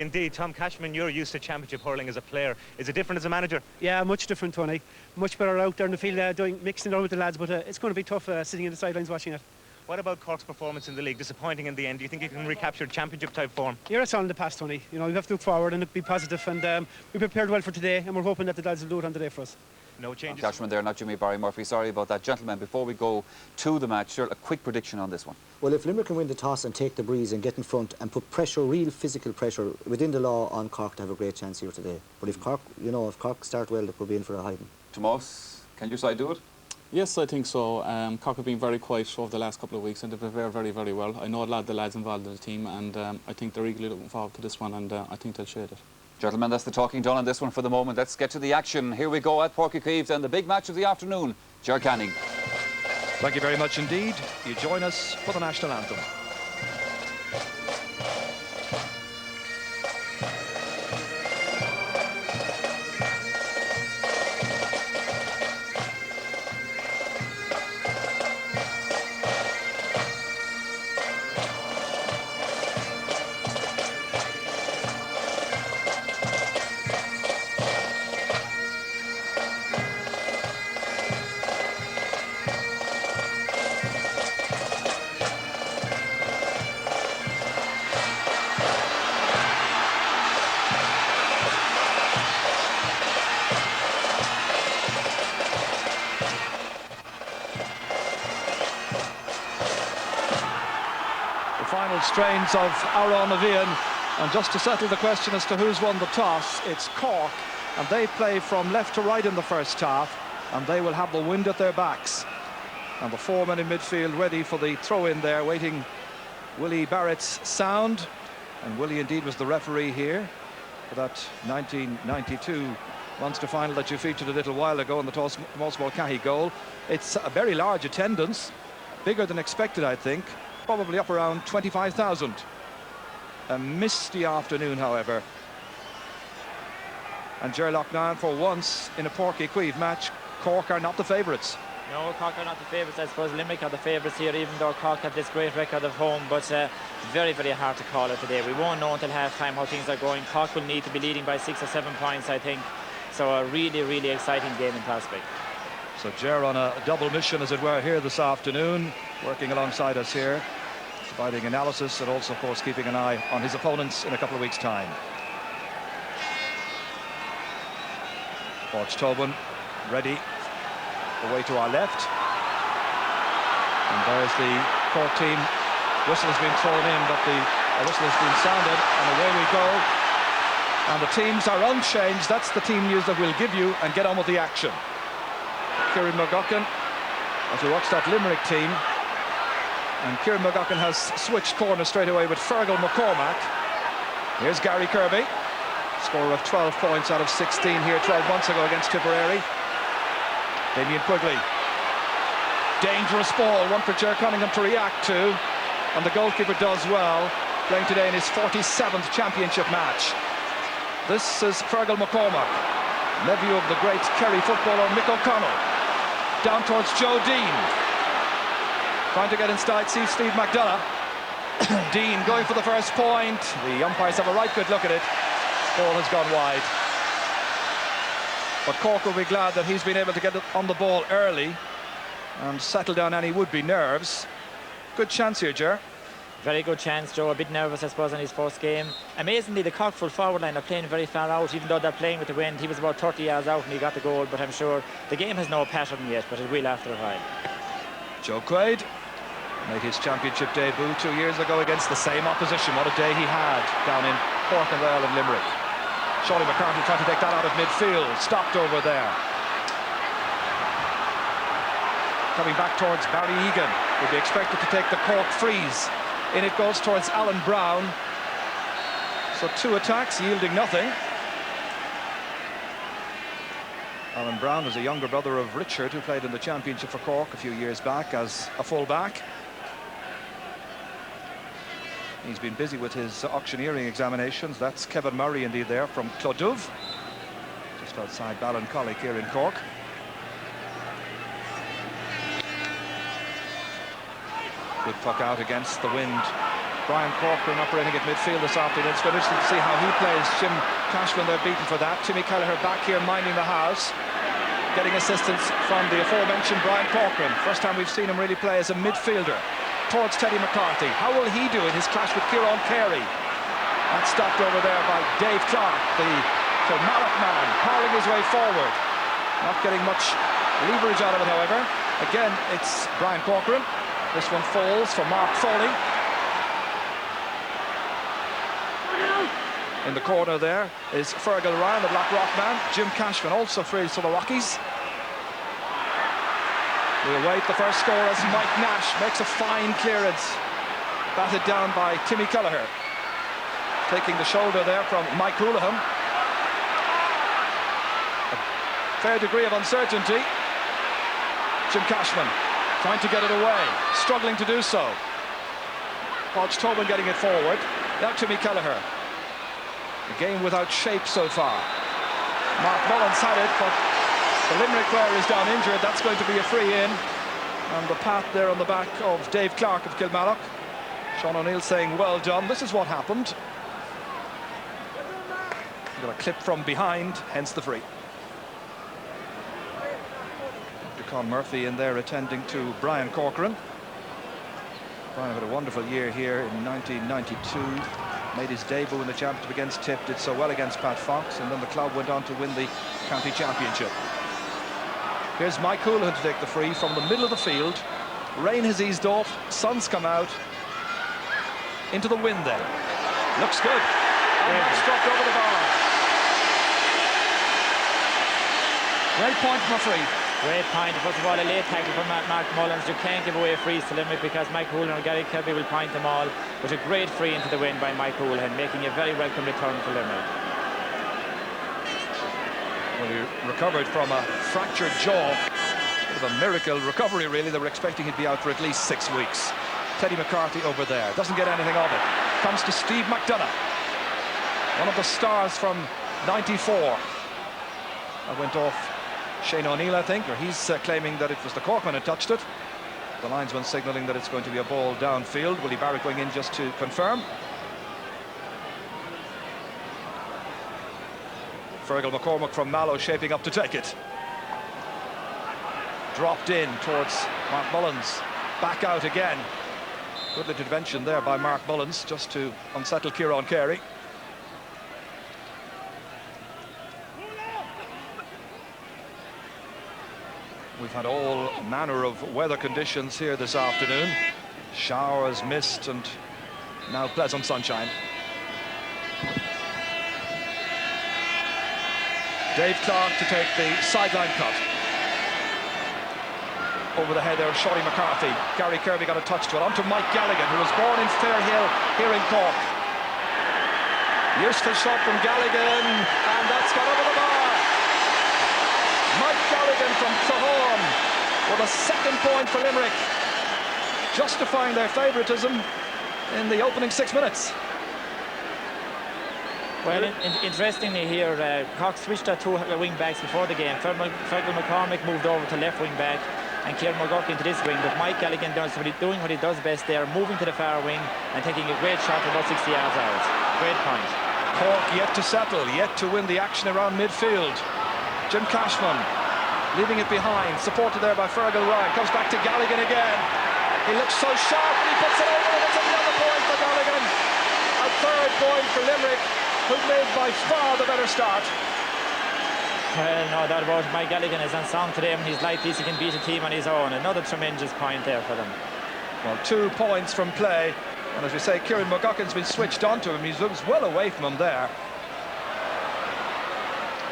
Indeed, Tom Cashman, you're used to championship hurling as a player. Is it different as a manager? Yeah, much different, Tony. Much better out there in the field, mixing it on with the lads, but it's going to be tough sitting in the sidelines watching it. What about Cork's performance in the league? Disappointing in the end. Do you think you can recapture championship-type form? Yeah, it's all in the past, Tony. You know, we have to look forward and be positive, and we prepared well for today, and we're hoping that the lads will do it on today for us. No changes. Cashman there, not Jimmy Barry Murphy. Sorry about that. Gentlemen, before we go to the match, sure, a quick prediction on this one. Well, if Limerick can win the toss and take the breeze and get in front and put pressure, real physical pressure within the law on Cork, to have a great chance here today. But if Cork, if Cork start well, they could be in for a hiding. Tomas, can your side do it? Yes, I think so. Cork have been very quiet over the last couple of weeks and they prepare very, very well. I know a lot of the lads involved in the team, and I think they're eagerly looking forward to this one, and I think they'll shade it. Gentlemen, that's the talking done on this one for the moment. Let's get to the action. Here we go at Páirc Uí Chaoimh and the big match of the afternoon. Ger Canning. Thank you very much indeed. You join us for the national anthem. Final strains of Aaron Avian, and just to settle the question as to who's won the toss, it's Cork, and they play from left to right in the first half, and they will have the wind at their backs, and the foreman in midfield ready for the throw-in there, waiting Willie Barrett's sound. And Willie indeed was the referee here for that 1992 Munster final that you featured a little while ago in the Tomás Mulcahy goal. It's a very large attendance, bigger than expected, I think. Probably up around 25,000. A misty afternoon, however. And Ger Loughnane, for once in a Páirc Uí Chaoimh match, Cork are not the favourites. No, Cork are not the favourites. I suppose Limerick are the favourites here, even though Cork have this great record of home. But very, very hard to call it today. We won't know until half-time how things are going. Cork will need to be leading by 6 or 7 points, I think. So a really, really exciting game in prospect. So Ger on a double mission, as it were, here this afternoon, working alongside us here, providing analysis and also, of course, keeping an eye on his opponents in a couple of weeks' time. Porch Tobin ready, away to our left. And there's the Cork team. Whistle has been thrown in, but the whistle has been sounded, and away we go. And the teams are unchanged. That's the team news that we'll give you, and get on with the action. Kieran McGuckin, as we watch that Limerick team. And Kieran McGuckin has switched corner straight away with Fergal McCormack. Here's Gary Kirby, scorer of 12 points out of 16 here 12 months ago against Tipperary. Damien Quigley. Dangerous ball, one for Ger Cunningham to react to. And the goalkeeper does well, playing today in his 47th championship match. This is Fergal McCormack, nephew of the great Kerry footballer Mick O'Connell. Down towards Joe Dean. Trying to get inside, see Steve McDonough. Dean going for the first point. The umpires have a right good look at it. Ball has gone wide. But Cork will be glad that he's been able to get on the ball early and settle down any would-be nerves. Good chance here, Ger. Very good chance, Joe. A bit nervous, I suppose, in his first game. Amazingly, the Cork full forward line are playing very far out, even though they're playing with the wind. He was about 30 yards out and he got the goal, but I'm sure the game has no pattern yet, but it will after a while. Joe Quaid made his championship debut 2 years ago against the same opposition. What a day he had down in Porkinvale and Limerick. Shawley McCarthy trying to take that out of midfield. Stopped over there. Coming back towards Barry Egan. Would be expected to take the Cork freeze. In it goes towards Alan Brown. So 2 attacks yielding nothing. Alan Brown is a younger brother of Richard, who played in the championship for Cork a few years back as a full-back. He's been busy with his auctioneering examinations. That's Kevin Murray indeed there from Clodouv, just outside Ballincollig here in Cork. Good puck out against the wind Brian Corcoran operating at midfield this afternoon. It's going to be interesting to see how he plays. Jim Cashman, they're beaten for that. Timmy Kelleher back here minding the house, getting assistance from the aforementioned Brian Corcoran. First time we've seen him really play as a midfielder towards Teddy McCarthy. How will he do in his clash with Kieran Carey? That's stopped over there by Dave Clark, the Kilmallock man, powering his way forward. Not getting much leverage out of it, however. Again, it's Brian Corcoran. This one falls for Mark Foley. In the corner there is Fergal Ryan, the Black Rock man. Jim Cashman also frees for the Rockies. We await the first score as Mike Nash makes a fine clearance. Batted down by Timmy Kelleher. Taking the shoulder there from Mike Houlihan. A fair degree of uncertainty. Jim Cashman trying to get it away, struggling to do so. Podge Tobin getting it forward. Now Timmy Kelleher. A game without shape so far. Mark Mullins had it, but the Limerick player is down injured. That's going to be a free in. And the pat there on the back of Dave Clark of Kilmallock. Sean O'Neill saying, well done. This is what happened. Got a clip from behind, hence the free. Dr. Con Murphy in there attending to Brian Corcoran. Brian had a wonderful year here in 1992. Made his debut in the championship against Tip, did so well against Pat Fox, and then the club went on to win the county championship. Here's Mike Houlihan to take the free from the middle of the field. Rain has eased off, sun's come out. Into the wind then. Looks good. And that's dropped over the bar. Great point from a free. Great point. First of all, a late tackle from Mark Mullins. You can't give away frees to Limerick because Mike Houlihan or Gary Kirby will point them all. But a great free into the wind by Mike Houlihan, making a very welcome return for Limerick. Well, he recovered from a fractured jaw. Bit of a miracle recovery, really. They were expecting he'd be out for at least 6 weeks. Teddy McCarthy over there. Doesn't get anything of it. Comes to Steve McDonough. One of the stars from 94. That went off Shane O'Neill, I think, or he's claiming that it was the Corkman who touched it. The linesman signalling that it's going to be a ball downfield. Willie Barrett going in just to confirm. Fergal McCormack from Mallow shaping up to take it. Dropped in towards Mark Mullins. Back out again. Good little intervention there by Mark Mullins just to unsettle Kieran Carey. We've had all manner of weather conditions here this afternoon. Showers, mist, and now pleasant sunshine. Dave Clark to take the sideline cut. Over the head there of Shorty McCarthy. Gary Kirby got a touch to it. On to Mike Galligan, who was born in Fairhill here in Cork. Useful shot from Galligan, and that's got over the bar. Mike Galligan from Cahorn with a second point for Limerick, justifying their favouritism in the opening 6 minutes. Well, interestingly here, Cork switched their two wing backs before the game. Fergal McCormack moved over to left wing back and Kieran McGurk into this wing, but Mike Galligan doing what he does best there, moving to the far wing and taking a great shot about 60 yards out. Great point. Cork yet to settle, yet to win the action around midfield. Jim Cashman leaving it behind, supported there by Fergal Ryan. Comes back to Galligan again. He looks so sharp and he puts it over, and it's another point for Galligan. A third point for Limerick, who made by far the better start. Well, no doubt about it. Mike Galligan is on song today and he's like this, he can beat a team on his own. Another tremendous point there for them. Well, 2 points from play, and as we say, Kieran McGuckin's been switched onto him. He looks well away from him there.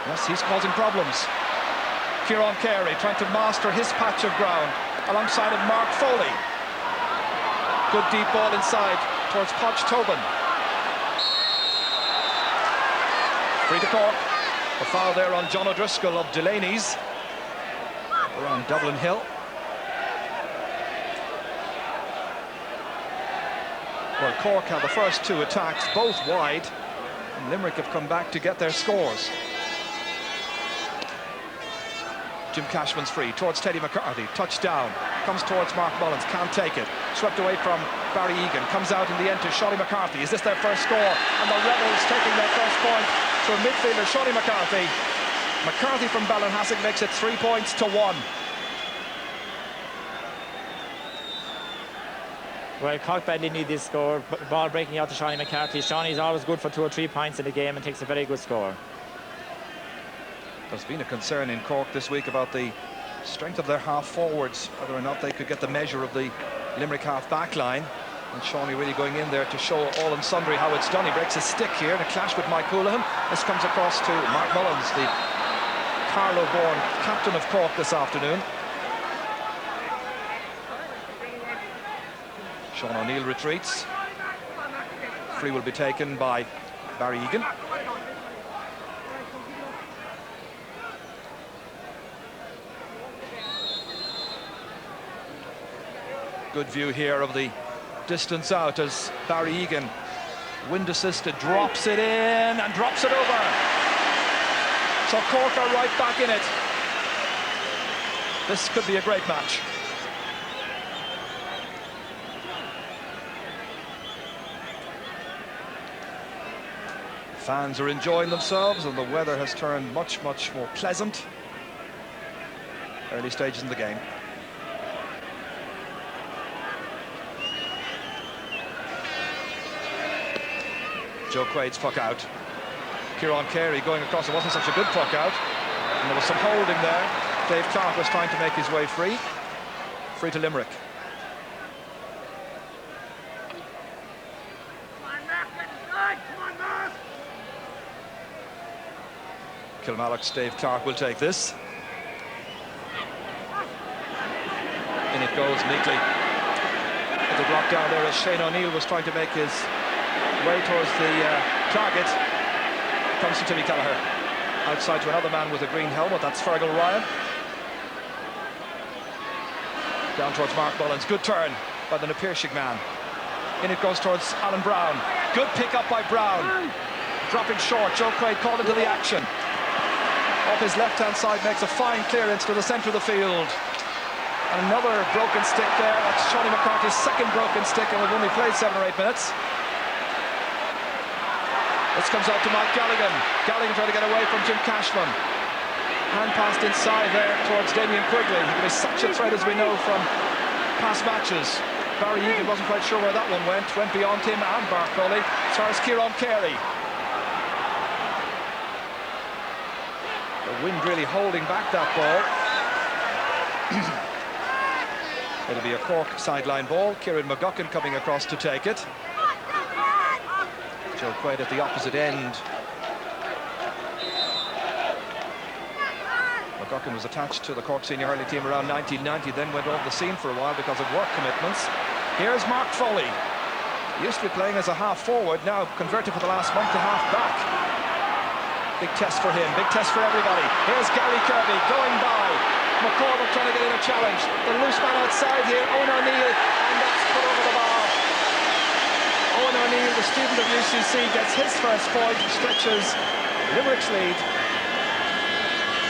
Yes, he's causing problems. Kieran Carey trying to master his patch of ground alongside of Mark Foley. Good deep ball inside towards Podge Tobin. Free to Cork. A foul there on John O'Driscoll of Delaney's around Dublin Hill. Well, Cork had the first 2 attacks, both wide, and Limerick have come back to get their scores. Jim Cashman's free towards Teddy McCarthy. Touchdown. Comes towards Mark Mullins. Can't take it. Swept away from Barry Egan. Comes out in the end to Shawnee McCarthy. Is this their first score? And the Rebels taking their first point through midfielder Shawnee McCarthy. McCarthy from Ballinhassig makes it 3 points to 1. Well, Cork badly need this score. Ball breaking out to Shawnee McCarthy. Shawnee's always good for 2 or 3 points in the game and takes a very good score. There's been a concern in Cork this week about the strength of their half forwards, whether or not they could get the measure of the Limerick half back line. And Shawnee really going in there to show all and sundry how it's done. He breaks his stick here in a clash with Mike Houlihan. This comes across to Mark Mullins, the Carlow-born captain of Cork this afternoon. Sean O'Neill retreats. Free will be taken by Barry Egan. Good view here of the distance out as Barry Egan, wind assisted, drops it in and drops it over. So Cork are right back in it. This could be a great match. Fans are enjoying themselves and the weather has turned much, much more pleasant. Early stages in the game. Joe Quaid's puck out. Kieran Carey going across. It wasn't such a good puck out. And there was some holding there. Dave Clark was trying to make his way free. Free to Limerick. Kilmallock's Dave Clark will take this. In it goes neatly. The block down there as Shane O'Neill was trying to make his way towards the target. Comes to Timmy Kelleher. Outside to another man with a green helmet. That's Fergal Ryan. Down towards Mark Mullins. Good turn by the Napiershig man. In it goes towards Alan Brown. Good pick up by Brown. Dropping short. Joe Quaid called into the action. Off his left-hand side makes a fine clearance to the centre of the field. And another broken stick there. That's Shawnee McCarthy's second broken stick, and we've only played 7 or 8 minutes. This comes out to Mike Galligan. Galligan trying to get away from Jim Cashman. Hand passed inside there towards Damien Quigley. He can be such a threat, as we know from past matches. Barry Egan wasn't quite sure where that one went. Went beyond him and Barclay. As far as Kieran Carey. The wind really holding back that ball. It'll be a Cork sideline ball. Kieran McGuckin coming across to take it. Joe Quaid at the opposite end. McGuckin was attached to the Cork senior hurling team around 1990, then went off the scene for a while because of work commitments. Here's Mark Foley. He used to be playing as a half forward, now converted for the last month to half back. Big test for him, big test for everybody. Here's Gary Kirby going by. McCormick trying to get in a challenge. The loose man outside here, Owen O'Neill, and that's put over the bar. Owen O'Neill, the student of UCC, gets his first point, stretches Limerick's lead.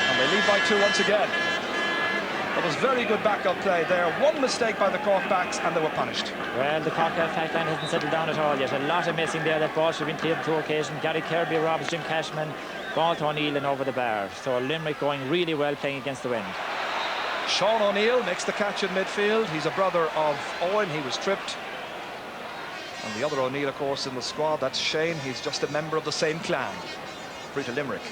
And they lead by 2 once again. It was very good backup play there. One mistake by the Cork backs and they were punished. Well, the Cork attack line hasn't settled down at all yet. A lot of missing there. That ball should have been cleared on 2 occasions. Gary Kirby robs Jim Cashman. Ball to O'Neill and over the bar. So Limerick going really well playing against the wind. Sean O'Neill makes the catch in midfield. He's a brother of Owen. He was tripped. And the other O'Neill, of course, in the squad, that's Shane. He's just a member of the same clan. Free to Limerick.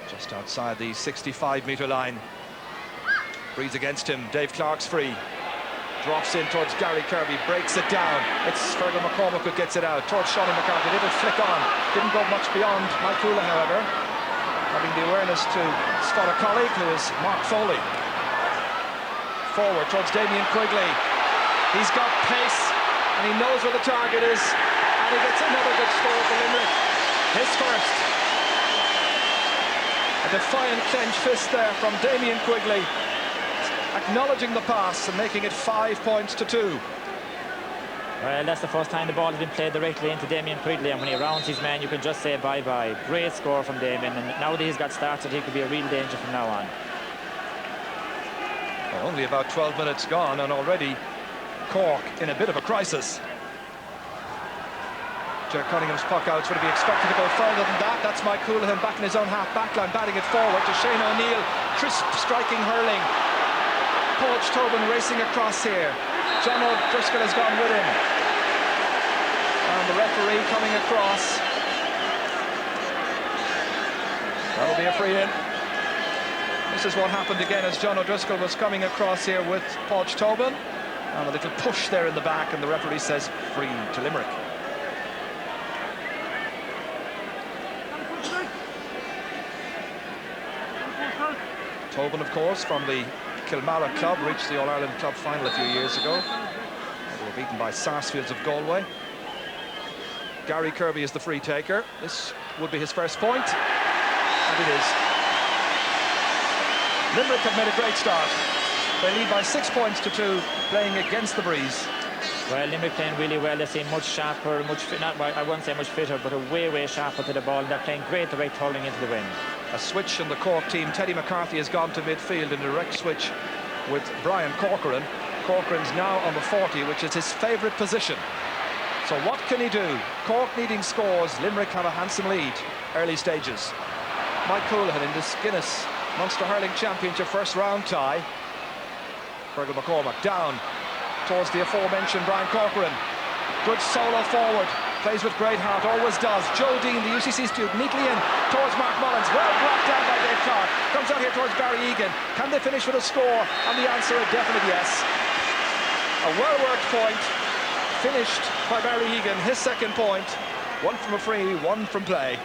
Just outside the 65-metre line. Breeze against him. Dave Clark's free. Drops in towards Gary Kirby, breaks it down. It's Fergal McCormick who gets it out towards Shawnee McCarthy. Little flick on. Didn't go much beyond Mike Houlihan, however. Having the awareness to spot a colleague who is Mark Foley. Forward towards Damien Quigley. He's got pace and he knows where the target is. And he gets another good score for Limerick. His first. A defiant clenched fist there from Damien Quigley, acknowledging the pass and making it 5 points to 2. Well, that's the first time the ball has been played directly into Damien Quigley, and when he rounds his man, you can just say bye-bye. Great score from Damien, and now that he's got started, he could be a real danger from now on. Well, only about 12 minutes gone, and already Cork in a bit of a crisis. Ger Cunningham's puck out would be expected to go further than that. That's Mike Houlihan back in his own half backline, batting it forward to Shane O'Neill. Crisp striking hurling. Padraig Tobin racing across here. John O'Driscoll has gone with him. And the referee coming across. That'll be a free in. This is what happened again as John O'Driscoll was coming across here with Padraig Tobin. And a little push there in the back, and the referee says free to Limerick. Tobin, of course, from the Kilmarnock club, reached the All-Ireland club final a few years ago. They were beaten by Sarsfields of Galway. Gary Kirby is the free taker. This would be his first point, and it is. Limerick have made a great start. They lead by 6 points to 2, playing against the breeze. Well, Limerick playing really well. They seem much sharper, I won't say much fitter, but a way sharper to the ball. They're playing great direct hurling into the wind. A switch in the Cork team. Teddy McCarthy has gone to midfield in a direct switch with Brian Corcoran. Corcoran's now on the 40, which is his favourite position. So what can he do? Cork needing scores. Limerick have a handsome lead. Early stages. Mike Houlihan in this Guinness Munster Hurling Championship first round tie. Fergal McCormack down towards the aforementioned Brian Corcoran. Good solo forward. Plays with great heart, always does. Joe Dean, the UCC student, neatly in towards Mark Mullins. Well blocked down by Dave Clark. Comes out here towards Barry Egan. Can they finish with a score? And the answer, a definite yes. A well-worked point. Finished by Barry Egan, his second point. One from a free, one from play.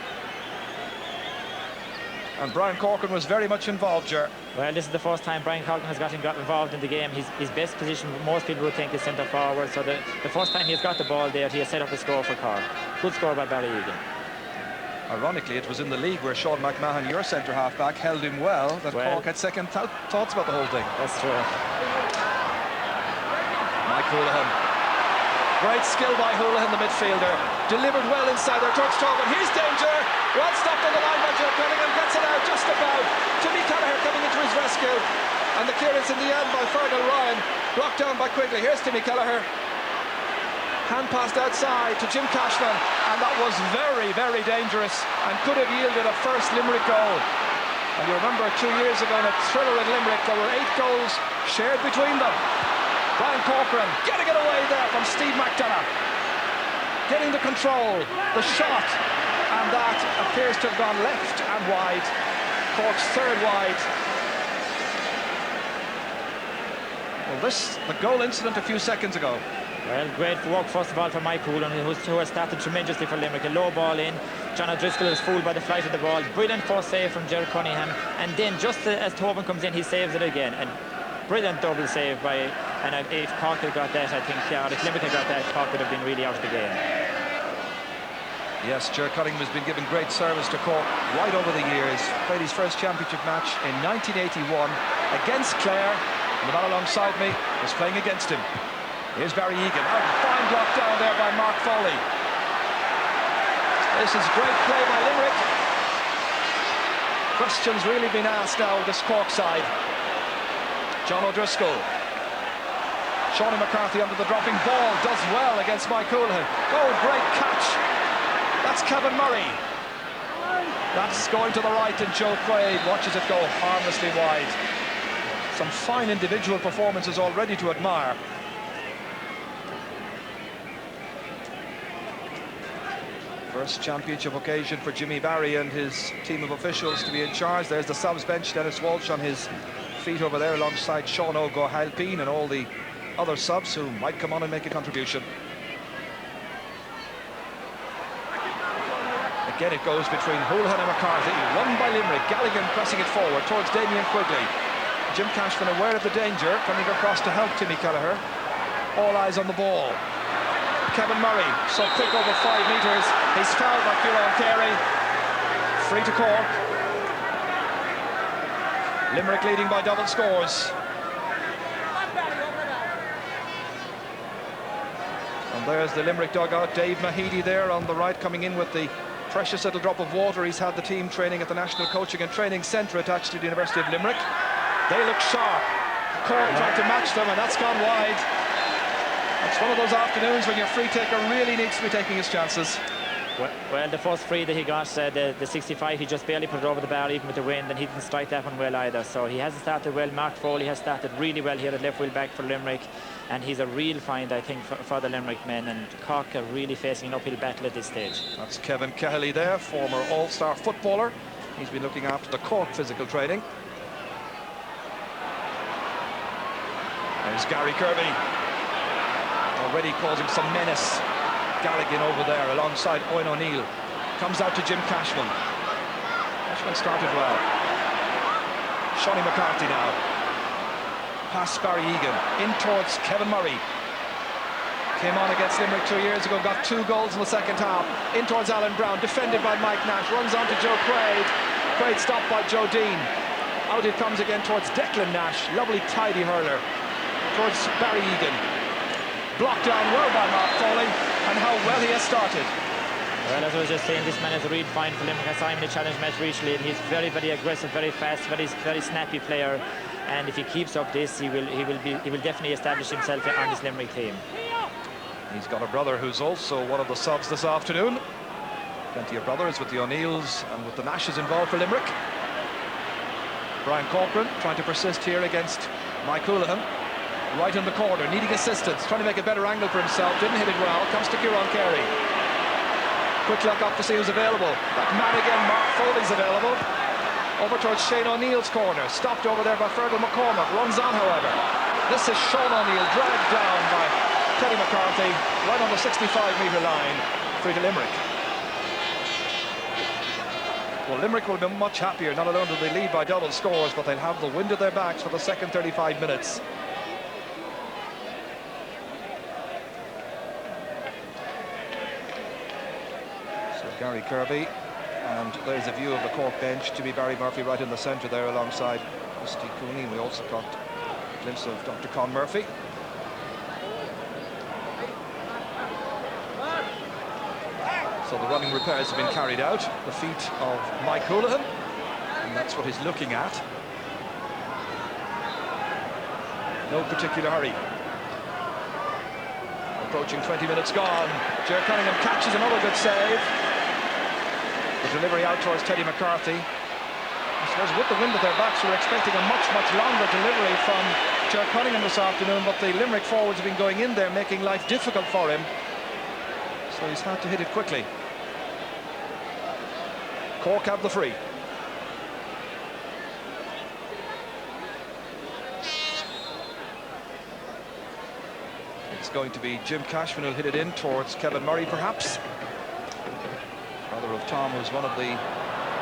And Brian Corcoran was very much involved, Ger. Well, this is the first time Brian Corcoran has got involved in the game. His best position, most people would think, is centre forward. So the first time he's got the ball there, he has set up a score for Cork. Good score by Barry Egan. Ironically, it was in the league where Sean McMahon, your centre half-back, held him well, that Cork had second thoughts about the whole thing. That's true. Mike Houlihan. Great skill by Houlihan, the midfielder. Delivered well inside there towards Tobin. Here's danger. Well stopped on the line by Joe Cunningham. Gets it out just about. Timmy Kelleher coming into his rescue. And the clearance in the end by Fergal Ryan. Blocked down by Quigley. Here's Timmy Kelleher. Hand passed outside to Jim Cashman. And that was very dangerous and could have yielded a first Limerick goal. And you remember 2 years ago in a thriller in Limerick, there were 8 goals shared between them. Brian Corcoran getting it away there from Steve McDonough. Getting the control, the shot, and that appears to have gone left and wide. Cork's third wide. Well, the goal incident a few seconds ago. Well, great work first of all for Mike Houlihan, who has started tremendously for Limerick. A low ball in. John O'Driscoll was fooled by the flight of the ball. Brilliant first save from Ger Cunningham. And then just as Tobin comes in, he saves it again. And brilliant double save by, and if Cork had got that, I think, yeah, if Limerick had got that, Cork would have been really out of the game. Yes, Ger Cunningham has been giving great service to Cork right over the years. Played his first championship match in 1981 against Clare, and the man alongside me was playing against him. Here's Barry Egan. A fine block down there by Mark Foley. This is great play by Limerick. Questions really been asked now this Cork side. John O'Driscoll. Sean McCarthy under the dropping ball. Does well against Mike Houlihan. Oh, great catch. That's Kevin Murray. That's going to the right, and Joe Quaid watches it go harmlessly wide. Some fine individual performances already to admire. First championship occasion for Jimmy Barry and his team of officials to be in charge. There's the subs bench. Dennis Walsh on his feet over there alongside Sean O'Halpine and all the other subs who might come on and make a contribution. Again, it goes between Houlihan and McCarthy. Won by Limerick. Galligan pressing it forward towards Damien Quigley. Jim Cashman aware of the danger, coming across to help Timmy Kelleher. All eyes on the ball. Kevin Murray, so quick over 5 metres. He's fouled by Kieran Carey. Free to Cork. Limerick leading by double scores. And And there's the Limerick dugout. Dave Mahidi there on the right, coming in with the precious little drop of water. He's had the team training at the National Coaching and Training Centre attached to the University of Limerick. They look sharp. Cork trying to match them, and that's gone wide. It's one of those afternoons when your free taker really needs to be taking his chances. Well, the first free that he got, the 65, he just barely put it over the bar even with the wind, and he didn't strike that one well either. So he hasn't started well. Mark Foley has started really well here at left wheel back for Limerick, and he's a real find, I think, for the Limerick men, and Cork are really facing an uphill battle at this stage. That's Kevin Kelly there, former all-star footballer. He's been looking after the Cork physical training. There's Gary Kirby, already causing some menace. Galligan over there alongside Owen O'Neill. Comes out to Jim Cashman. Cashman started well. Shawnee McCarthy now. Past Barry Egan. In towards Kevin Murray. Came on against Limerick 2 years ago. Got 2 goals in the second half. In towards Alan Brown. Defended by Mike Nash. Runs on to Joe Quaid. Quaid stopped by Joe Dean. Out it comes again towards Declan Nash. Lovely tidy hurler. Towards Barry Egan. Blocked down well by Mark Foley, and how well he has started. Well, as I was just saying, this man is a real find for Limerick. I saw him in the challenge match recently, and he's very, very aggressive, very fast, very snappy player. And if he keeps up this, he will definitely establish himself on this Limerick team. He's got a brother who's also one of the subs this afternoon. Plenty of brothers with the O'Neills and with the Nashes involved for Limerick. Brian Corcoran trying to persist here against Mike Houlihan. Right in the corner, needing assistance, trying to make a better angle for himself. Didn't hit it well. Comes to Kieran Carey. Quick look up to see who's available. That man again, Mark Foley's available. Over towards Shane O'Neill's corner. Stopped over there by Fergal McCormack. Runs on, however. This is Sean O'Neill, dragged down by Teddy McCarthy, right on the 65-metre line. Free to Limerick. Well, Limerick will be much happier. Not alone do they lead by double scores, but they'll have the wind at their backs for the second 35 minutes. Gary Kirby, and there's a view of the Cork bench. Jimmy Barry Murphy right in the centre there alongside Christy Cooney, and we also got a glimpse of Dr. Con Murphy. So the running repairs have been carried out. The feet of Mike Houlihan, and that's what he's looking at. No particular hurry. Approaching 20 minutes gone. Ger Cunningham catches another good save. The delivery out towards Teddy McCarthy. I suppose with the wind at their backs, we're expecting a much longer delivery from Ger Cunningham this afternoon, but the Limerick forwards have been going in there, making life difficult for him. So he's had to hit it quickly. Cork have the free. It's going to be Jim Cashman who'll hit it in towards Kevin Murray, perhaps. Brother of Tom, who's one of the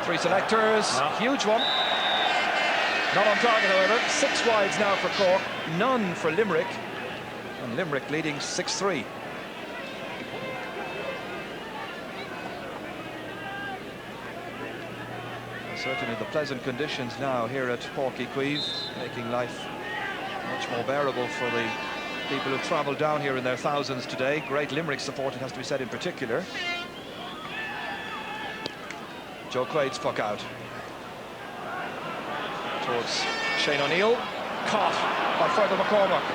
3 selectors. Huge one. Not on target, however. 6 wides now for Cork, none for Limerick. And Limerick leading 6-3. Certainly the pleasant conditions now here at Páirc Uí Chaoimh, making life much more bearable for the people who've travelled down here in their thousands today. Great Limerick support, it has to be said, in particular. Joe Quaid's puck out towards Shane O'Neill. Caught by Fergal McCormack.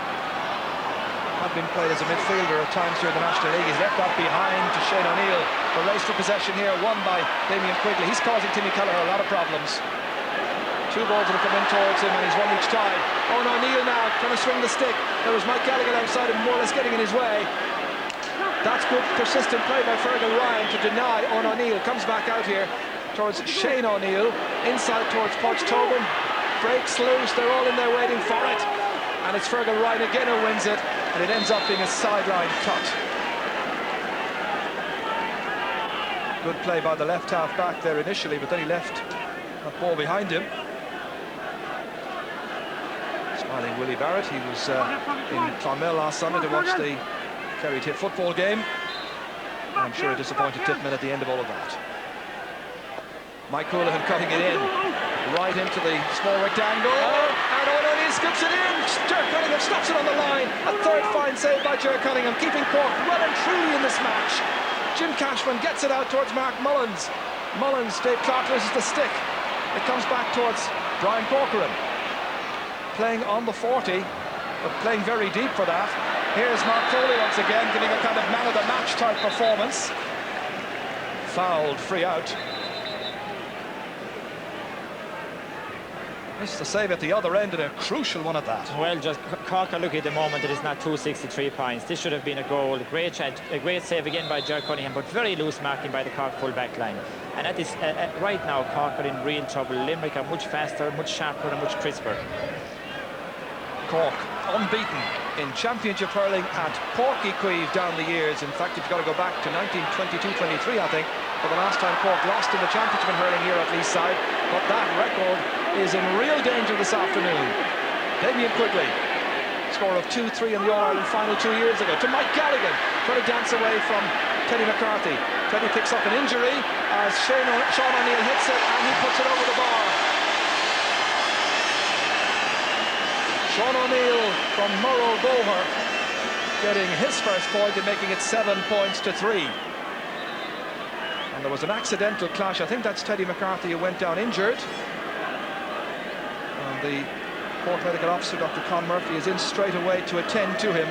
Had been played as a midfielder at times here in the National League. He's left that behind to Shane O'Neill. The race for possession here, won by Damien Quigley. He's causing Timmy Kelleher a lot of problems. 2 balls that have come in towards him, and he's won each time. Owen O'Neill now trying to swing the stick. There was Mike Gallagher outside him, more or less getting in his way. That's good persistent play by Fergal Ryan to deny Owen O'Neill. Comes back out here towards Shane O'Neill, inside towards Podge Tobin, breaks loose, they're all in there waiting for it, and it's Fergal Ryan again who wins it, and it ends up being a sideline cut. Good play by the left half back there initially, but then he left that ball behind him. Smiling Willie Barrett, he was in Clonmel last Sunday to watch the Kerry Tip football game. I'm sure a disappointed Tipman at the end of all of that. Mike Houlihan cutting it in. right into the small rectangle, and O'Neill scoops it in. Ger Cunningham stops it on the line. A third fine save by Ger Cunningham, keeping Cork well and truly in this match. Jim Cashman gets it out towards Mark Mullins. Dave Clark loses the stick. It comes back towards Brian Corcoran, playing on the 40, but playing very deep for that. Here's Mark Foley once again, giving a kind of man of the match type performance. Fouled, free out. Missed the save at the other end, and a crucial one at that. Well, just Cork are lucky at the moment that it's not 263 points. This should have been a goal. A great save again by Ger Cunningham, but very loose marking by the Cork full back line. And at this, right now, Cork are in real trouble. Limerick are much faster, much sharper, and much crisper. Cork unbeaten in Championship hurling at Porky Queeve down the years. In fact, you've got to go back to 1922-23, I think, for the last time Cork lost in the Championship hurling here at Leaside. But that record is in real danger this afternoon. Damien Quigley, score of 2-3 in the All-Ireland final 2 years ago. To Mike Galligan, trying to dance away from Teddy McCarthy. Teddy picks up an injury as Sean O'Neill hits it, and he puts it over the bar. Sean O'Neill from Murrow Goher getting his first point and making it 7 points to 3. And there was an accidental clash. I think that's Teddy McCarthy who went down injured. And the Cork medical officer, Dr. Con Murphy, is in straight away to attend to him.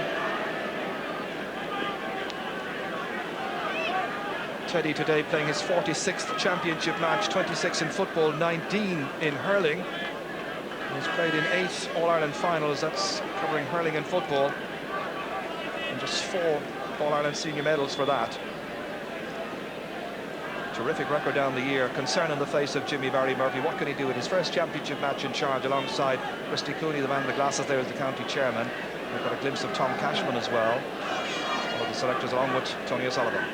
Teddy today playing his 46th championship match, 26 in football, 19 in hurling. He's played in 8 All-Ireland finals, that's covering hurling and football, and just 4 All-Ireland senior medals for that. Terrific record down the year. Concern in the face of Jimmy Barry Murphy. What can he do in his first championship match in charge alongside Christy Cooney, the man in the glasses there, as the county chairman. We've got a glimpse of Tom Cashman as well, one of the selectors, along with Tony O'Sullivan.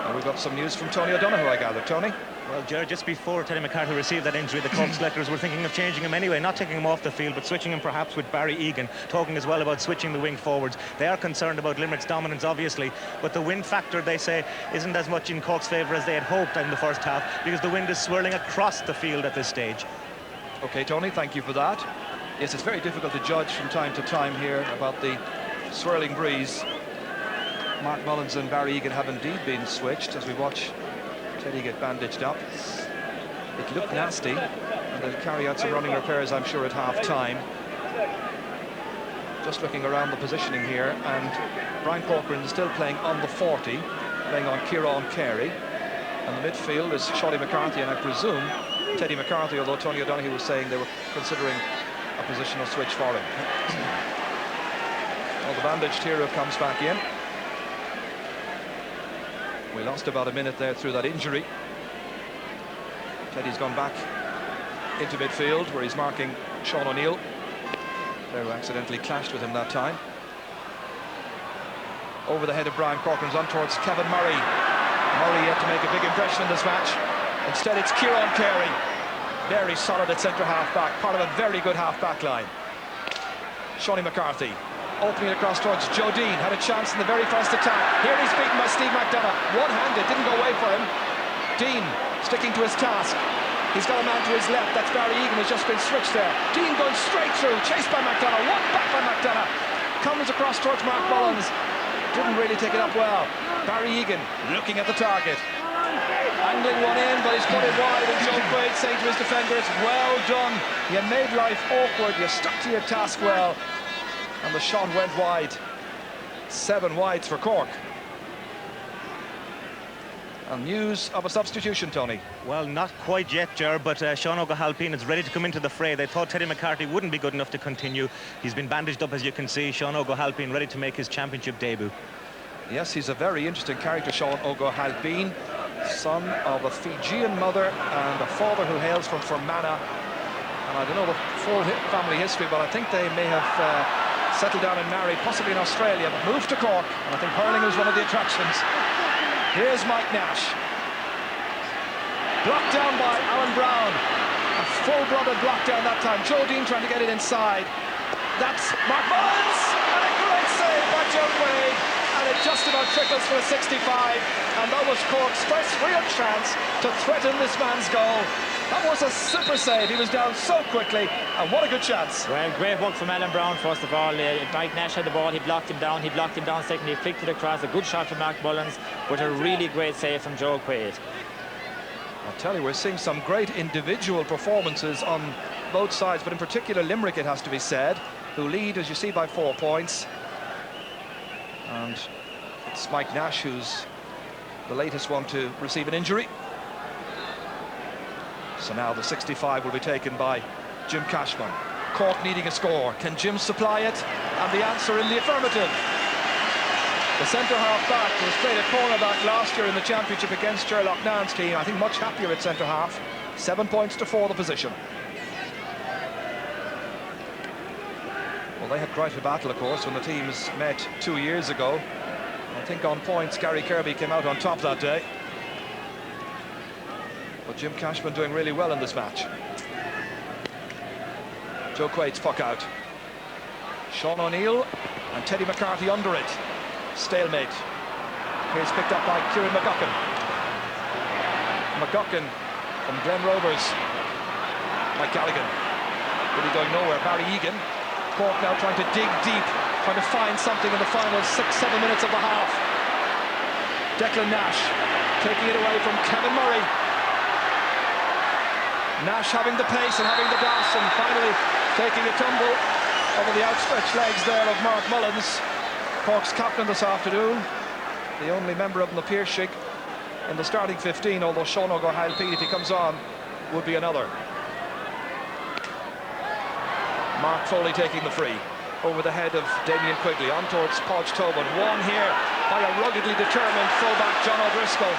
And we've got some news from Tony O'Donoghue, I gather. Tony? Well, Ger, just before Teddy McCarthy received that injury, the Cork selectors were thinking of changing him anyway, not taking him off the field, but switching him perhaps with Barry Egan, talking as well about switching the wing forwards. They are concerned about Limerick's dominance, obviously, but the wind factor, they say, isn't as much in Cork's favour as they had hoped in the first half, because the wind is swirling across the field at this stage. OK, Tony, thank you for that. Yes, it's very difficult to judge from time to time here about the swirling breeze. Mark Mullins and Barry Egan have indeed been switched as we watch Teddy get bandaged up. It looked nasty, and they'll carry out some running repairs, I'm sure, at half-time. Just looking around the positioning here, and Brian Corcoran is still playing on the 40, playing on Kieran Carey. And the midfield is Shawty McCarthy, and I presume Teddy McCarthy, although Tony O'Donoghue was saying they were considering a positional switch for him. Well, the bandaged hero comes back in. We lost about a minute there through that injury. Teddy's gone back into midfield where he's marking Sean O'Neill, player who accidentally clashed with him that time. Over the head of Brian Corcoran's on towards Kevin Murray. Murray yet to make a big impression in this match. Instead it's Kieran Carey, very solid at centre half back, part of a very good half back line. Shawnee McCarthy opening it across towards Joe Dean, had a chance in the very first attack. Here he's beaten by Steve McDonough, one-handed, didn't go away for him. Dean sticking to his task. He's got a man to his left, that's Barry Egan, who's just been switched there. Dean going straight through, chased by McDonough, one back by McDonough. Comes across towards Mark Mullins, didn't really take it up well. Barry Egan looking at the target. Angling one in, but he's put it wide, and Joe Quaid saying to his defenders, well done, you made life awkward, you stuck to your task well. And the shot went wide. 7 wides for Cork. And news of a substitution, Tony. Well, not quite yet, Ger, but Sean O'Halpine is ready to come into the fray. They thought Teddy McCarthy wouldn't be good enough to continue. He's been bandaged up, as you can see. Sean O'Halpine ready to make his championship debut. Yes, he's a very interesting character, Sean O'Halpine, son of a Fijian mother and a father who hails from Fermanagh. And I don't know the full family history, but I think they may have settled down and married, possibly in Australia, but moved to Cork, and I think hurling was one of the attractions. Here's Mike Nash. Blocked down by Alan Brown. A full-blooded block down that time. Joe Dean trying to get it inside. That's Mark Mullins! And a great save by Joe Quaid. And a it just about trickles for a 65, and that was Cork's first real chance to threaten this man's goal. That was a super save. He was down so quickly, and what a good chance. Well, great work from Alan Brown, first of all. Mike Nash had the ball, he blocked him down second, he flicked it across, a good shot from Mark Mullins, but a really great save from Joe Quaid. I'll tell you, we're seeing some great individual performances on both sides, but in particular Limerick, it has to be said, who lead, as you see, by 4 points. And it's Mike Nash who's the latest one to receive an injury. So now the 65 will be taken by Jim Cashman. Cork needing a score. Can Jim supply it? And the answer in the affirmative. The centre-half back was played at cornerback last year in the championship against Sherlock Nairn's team. I think much happier at centre-half. 7 points to 4 the position. Well, they had quite a battle, of course, when the teams met 2 years ago. I think on points, Gary Kirby came out on top that day. But Jim Cashman doing really well in this match. Joe Quaid's puck out. Sean O'Neill and Teddy McCarthy under it. Stalemate. Here's picked up by Kieran McGuckin. McGuckin from Glen Rovers. Mike Galligan. Really going nowhere. Barry Egan. Cork now trying to dig deep, trying to find something in the final 6-7 minutes of the half. Declan Nash taking it away from Kevin Murray. Nash having the pace and having the gas, and finally taking a tumble over the outstretched legs there of Mark Mullins, Cork's captain this afternoon, the only member of the Piershik in the starting 15, although Sean O'Gahyle Pete, if he comes on, would be another. Mark Foley taking the free over the head of Damien Quigley on towards Podge Tobin, won here by a ruggedly determined fullback John O'Driscoll.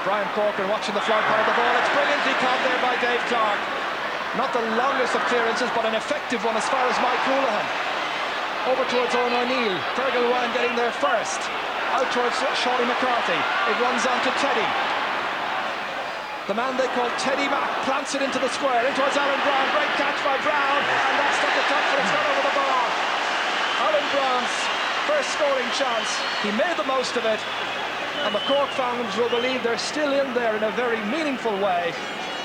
Brian Corcoran watching the flight part of the ball. It's brilliantly caught there by Dave Clark. Not the longest of clearances, but an effective one as far as Mike Houlihan. Over towards Owen O'Neill. Fergal Ryan getting there first. Out towards Shawty McCarthy. It runs on to Teddy. The man they call Teddy Mack plants it into the square. In towards Alan Brown. Great catch by Brown. And that's at the top, but it's gone over the bar. Alan Brown's first scoring chance. He made the most of it. And the Cork fans will believe they're still in there in a very meaningful way.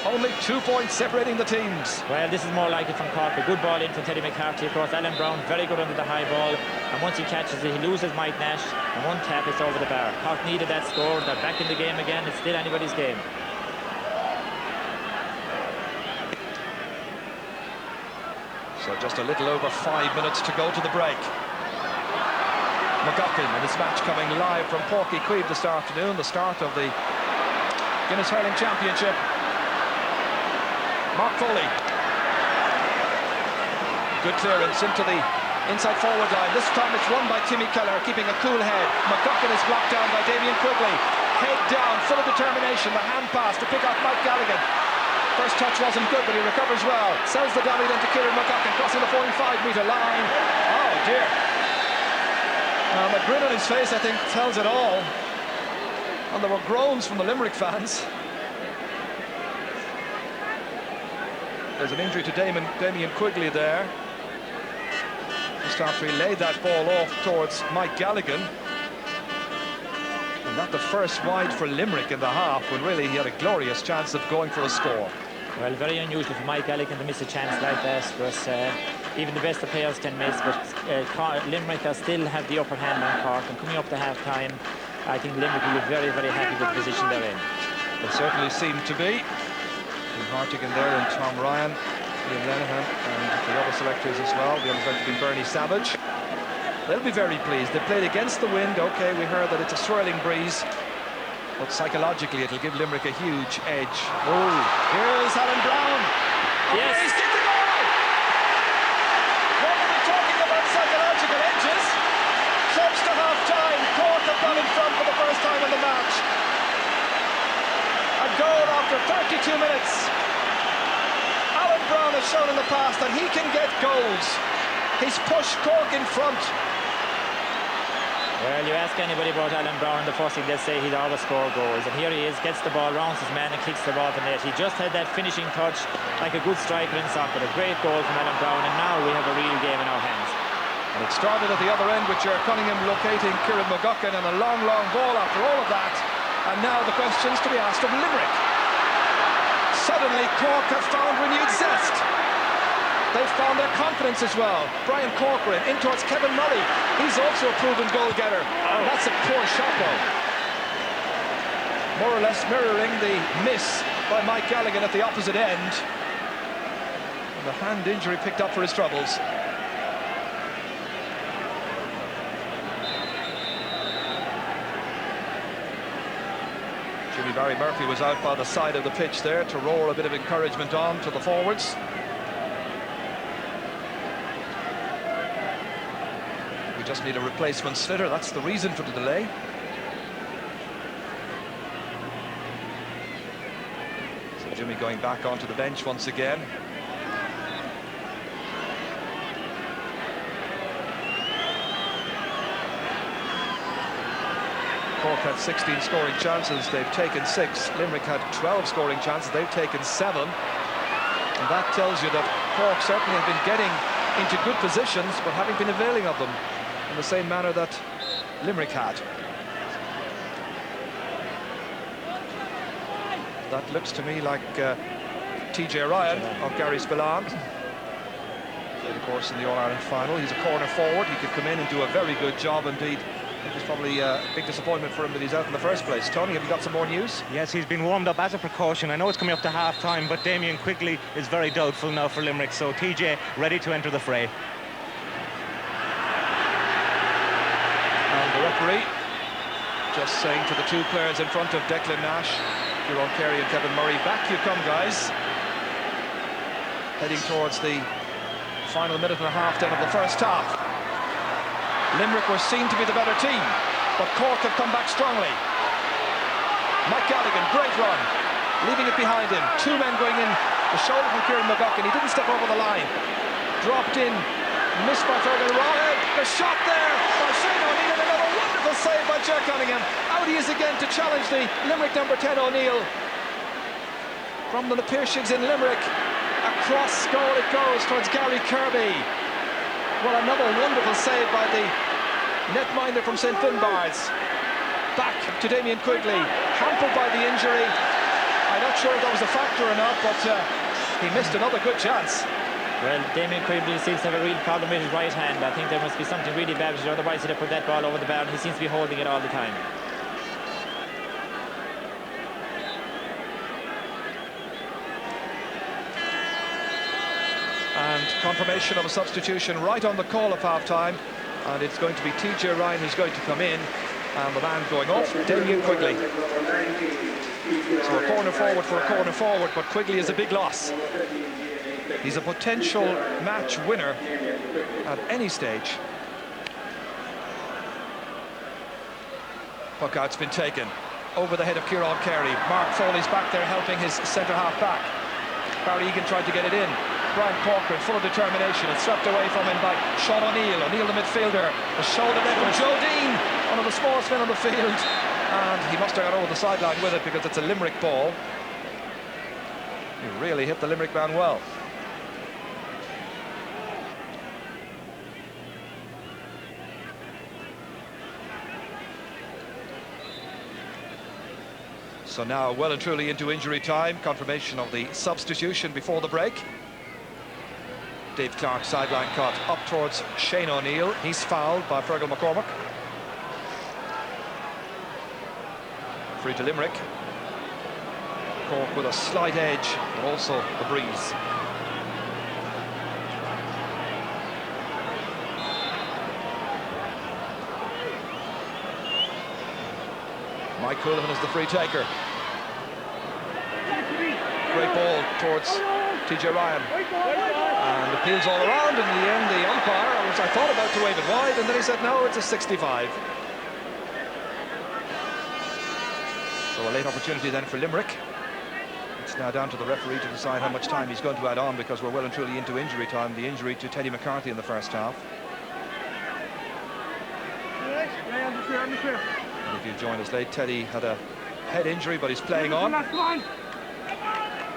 Only 2 points separating the teams. Well, this is more like it from Cork. A good ball in from Teddy McCarthy across. Alan Brown very good under the high ball. And once he catches it, he loses Mike Nash. And one tap, it's over the bar. Cork needed that score. They're back in the game again. It's still anybody's game. So just a little over 5 minutes to go to the break. McGuckin in this match coming live from Porky Queeve this afternoon, the start of the Guinness Hurling Championship. Mark Foley. Good clearance into the inside forward line. This time it's won by Timmy Keller, keeping a cool head. McGuckin is blocked down by Damien Quigley. Head down, full of determination. The hand pass to pick off Mike Galligan. First touch wasn't good, but he recovers well. Sells the dolly then to Kieran McGuckin, crossing the 45-metre line. Oh dear. The grin on his face, I think, tells it all. And there were groans from the Limerick fans. There's an injury to Damien Quigley there. Just after he laid that ball off towards Mike Galligan. And not the first wide for Limerick in the half, when really he had a glorious chance of going for a score. Well, very unusual for Mike Galligan to miss a chance like that, but even the best of players can miss, but Limerick still have the upper hand on Cork, and coming up to half-time, I think Limerick will be very, very happy with the position they're in. They certainly seem to be. Ian Hartigan there and Tom Ryan, Ian Lenihan and the other selectors as well. The other's going to be Bernie Savage. They'll be very pleased. They played against the wind. Okay, we heard that it's a swirling breeze, but psychologically it'll give Limerick a huge edge. Oh, here's Alan Brown. Yes. He's kicked the goal! What are we talking about psychological edges? Close to half-time, Cork have gone in front for the first time in the match. A goal after 32 minutes. Alan Brown has shown in the past that he can get goals. He's pushed Cork in front. Well, you ask anybody about Alan Brown, the first thing they'll say he'd always score goals. And here he is, gets the ball, rounds his man and kicks the ball to net. He just had that finishing touch like a good striker in soccer. A great goal from Alan Brown, and now we have a real game in our hands. And it started at the other end with Ger Cunningham locating Kieran McGuckin, and a long ball after all of that. And now the questions to be asked of Limerick. Suddenly Cork have found renewed zest. They've found their confidence as well. Brian Corcoran in towards Kevin Murray. He's also a proven goal-getter. And that's a poor shot though. More or less mirroring the miss by Mike Galligan at the opposite end. And the hand injury picked up for his troubles. Jimmy Barry Murphy was out by the side of the pitch there to roar a bit of encouragement on to the forwards. We just need a replacement slitter, that's the reason for the delay. So Jimmy going back onto the bench once again. Cork had 16 scoring chances, they've taken 6. Limerick had 12 scoring chances, they've taken 7. And that tells you that Cork certainly have been getting into good positions, but haven't been availing of them in the same manner that Limerick had. That looks to me like TJ Ryan of Gary Spillane. Played, of course, in the All-Ireland final. He's a corner forward. He could come in and do a very good job indeed. It was probably a big disappointment for him that he's out in the first place. Tony, have you got some more news? Yes, he's been warmed up as a precaution. I know it's coming up to half-time, but Damien Quigley is very doubtful now for Limerick, so TJ ready to enter the fray. And the referee just saying to the 2 players in front of Declan Nash, Kieran Carey and Kevin Murray, back you come, guys. Heading towards the final minute and a half then of the first half. Limerick were seen to be the better team, but Cork have come back strongly. Mike Galligan, great run, leaving it behind him. 2 men going in, the shoulder from Kieran McGuckin. He didn't step over the line. Dropped in, missed by Fergal. The shot there by Shane O'Neill, and another wonderful save by Ger Cunningham. Out he is again to challenge the Limerick number 10 O'Neill. From the Piershigs in Limerick, across goal it goes towards Gary Kirby. Well, another wonderful save by the netminder from St Finbarrs. Back to Damien Quigley, hampered by the injury. I'm not sure if that was a factor or not, but he missed another good chance. Well, Damien Quigley seems to have a real problem with his right hand. I think there must be something really bad with it, otherwise he'd have put that ball over the bar, and he seems to be holding it all the time. And confirmation of a substitution right on the call of half-time, and it's going to be TJ Ryan who's going to come in, and the man going off, Damien Quigley. So a corner forward for a corner forward, but Quigley is a big loss. He's a potential match winner at any stage. Puck out's been taken over the head of Kieran Carey. Mark Foley's back there helping his centre half back. Barry Egan tried to get it in. Brian Corcoran, full of determination, and swept away from him by Sean O'Neill. O'Neill, the midfielder. The shoulder there from Joe Dean, one of the smallest men on the field. And he must have got over the sideline with it because it's a Limerick ball. He really hit the Limerick man well. So now well and truly into injury time. Confirmation of the substitution before the break. Dave Clark sideline cut up towards Shane O'Neill. He's fouled by Fergal McCormack. Free to Limerick. Cork with a slight edge, but also the breeze. Mike Houlihan is the free taker. Great ball towards TJ Ryan. And appeals all around. In the end, the umpire, which I thought about to wave it wide, and then he said, no, it's a 65. So a late opportunity then for Limerick. It's now down to the referee to decide how much time he's going to add on, because we're well and truly into injury time. The injury to Teddy McCarthy in the first half. And if you join us late, Teddy had a head injury, but he's playing on.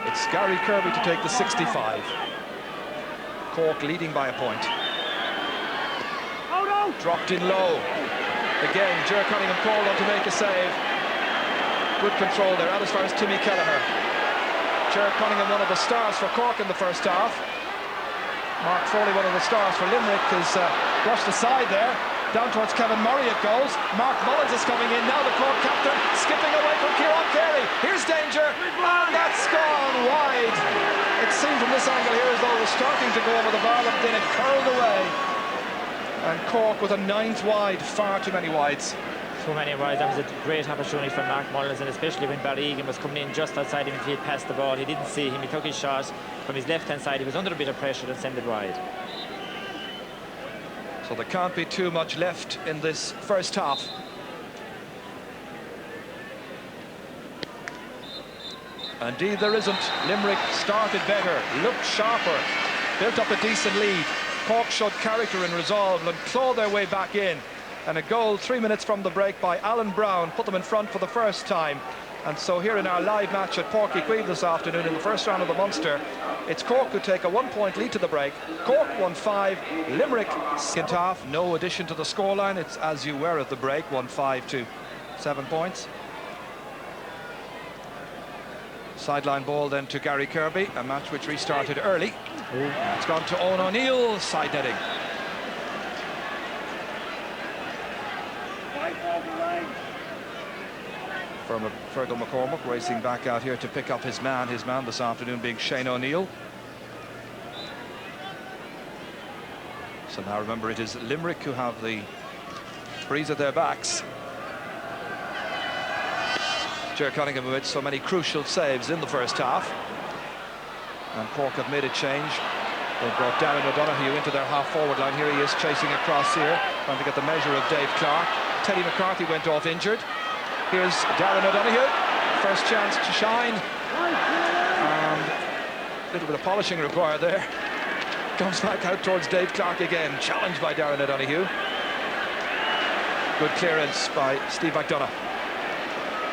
It's Gary Kirby to take the 65. Cork leading by a point. Dropped in low. Again, Ger Cunningham called on to make a save. Good control there, out as far as Timmy Kelleher. Ger Cunningham, one of the stars for Cork in the first half. Mark Foley, one of the stars for Limerick, is brushed aside there. Down towards Kevin Murray it goes. Mark Mullins is coming in now, the Cork captain, skipping away from Kieran Carey. Here's danger, and that's gone wide. It seemed from this angle here as though it was starting to go over the bar, but then it curled away. And Cork with a 9th wide, far too many wides. Too many wides. That was a great opportunity for Mark Mullins, and especially when Barry Egan was coming in just outside him if he had passed the ball. He didn't see him, he took his shot from his left-hand side. He was under a bit of pressure and sent it wide. So there can't be too much left in this first half. Indeed there isn't. Limerick started better, looked sharper, built up a decent lead. Cork showed character and resolve and clawed their way back in. And a goal 3 minutes from the break by Alan Brown put them in front for the first time. And so here in our live match at Páirc Uí Chaoimh this afternoon in the first round of the Munster, it's Cork who take a 1-point lead to the break. Cork 1-5, Limerick second half, no addition to the scoreline. It's as you were at the break, 1-5 to 7 points. Sideline ball then to Gary Kirby, a match which restarted early. It's gone to Owen O'Neill, side netting. Fergal McCormack racing back out here to pick up his man this afternoon being Shane O'Neill. So now remember, it is Limerick who have the breeze at their backs. Ger Cunningham who made so many crucial saves in the first half. And Cork have made a change. They brought Darren O'Donoghue into their half-forward line. Here he is chasing across here, trying to get the measure of Dave Clark. Teddy McCarthy went off injured. Here's Darren O'Donoghue, first chance to shine. And a little bit of polishing required there. Comes back out towards Dave Clark again, challenged by Darren O'Donoghue. Good clearance by Steve McDonough.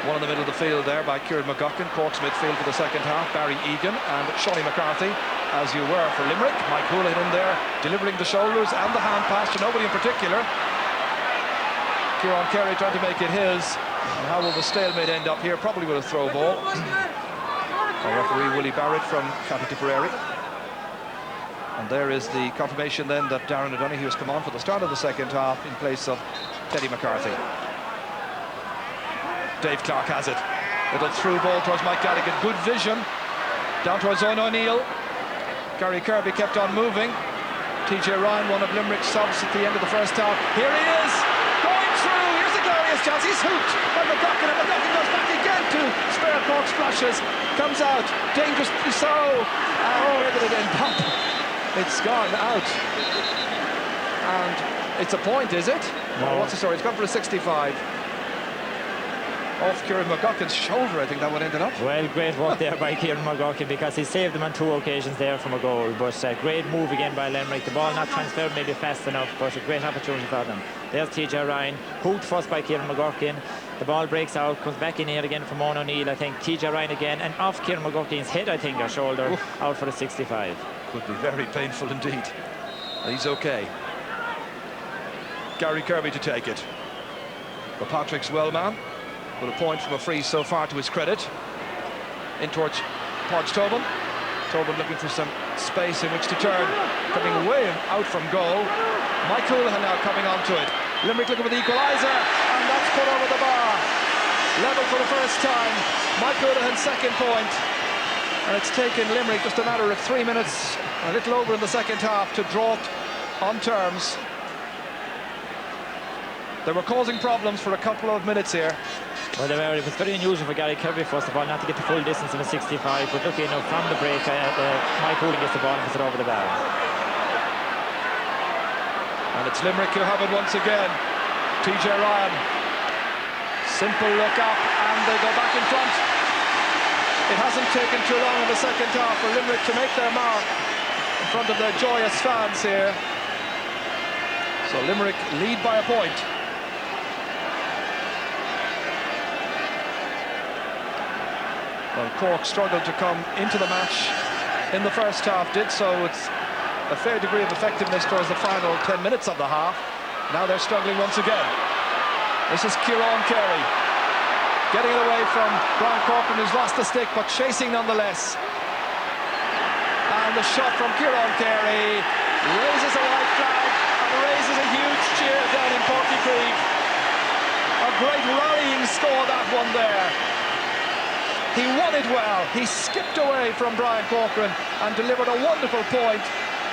One in the middle of the field there by Kieran McGuckin. Cork's midfield for the second half, Barry Egan and Shawnee McCarthy, as you were for Limerick. Mike Houlihan in there, delivering the shoulders and the hand pass to nobody in particular. Kieran Carey trying to make it his. And how will the stalemate end up here? Probably with a throw ball. Our referee Willie Barrett from County Tipperary. And there is the confirmation then that Darren O'Donoghue has come on for the start of the second half in place of Teddy McCarthy. Dave Clark has it. Little through ball towards Mike Gallagher. Good vision. Down towards Owen O'Neill. Gary Kirby kept on moving. TJ Ryan, one of Limerick's subs at the end of the first half. Here he is. Going through. Here's a glorious chance. He's hooked by McGuckin, and McGuckin goes back again to spare Cork splashes. Comes out. Dangerously so. And where did it end up? It's gone out. And it's a point, is it? No. What's the story? It's gone for a 65. Off Kieran McGuckin's shoulder, I think that one ended up. Well, great work there by Kieran McGuckin, because he saved them on 2 occasions there from a goal. But great move again by Limerick. The ball not transferred maybe fast enough, but a great opportunity for them. There's TJ Ryan, hooked first by Kieran McGuckin. The ball breaks out, comes back in here again from Owen O'Neill, I think. TJ Ryan again, and off Kieran McGuckin's head, I think, or shoulder. Oof. Out for a 65. Could be very painful indeed. He's okay. Gary Kirby to take it. But Patrick's well man, with a point from a free so far to his credit. In towards Podge Tobin. Tobin looking for some space in which to turn. Coming way out from goal. Mike Houlihan now coming onto it. Limerick looking for the equaliser, and that's put over the bar. Level for the first time. Mike Houlihan's second point. And it's taken Limerick just a matter of 3 minutes, a little over in the second half, to draw it on terms. They were causing problems for a couple of minutes here. Well, it was very unusual for Gary Kirby, first of all, not to get the full distance of a 65, but lucky enough from the break, Mike Houlihan gets the ball and puts it over the bar. And it's Limerick who have it once again. TJ Ryan. Simple look up, and they go back in front. It hasn't taken too long in the second half for Limerick to make their mark in front of their joyous fans here. So Limerick lead by a point. Well, Cork struggled to come into the match in the first half, did so with a fair degree of effectiveness towards the final 10 minutes of the half. Now they're struggling once again. This is Kieran Carey. Getting it away from Brian Corcoran, who's lost the stick, but chasing nonetheless. And the shot from Kieran Carey raises a white flag and raises a huge cheer down in Porty. A great rallying score, that one there. He won it well. He skipped away from Brian Corcoran and delivered a wonderful point.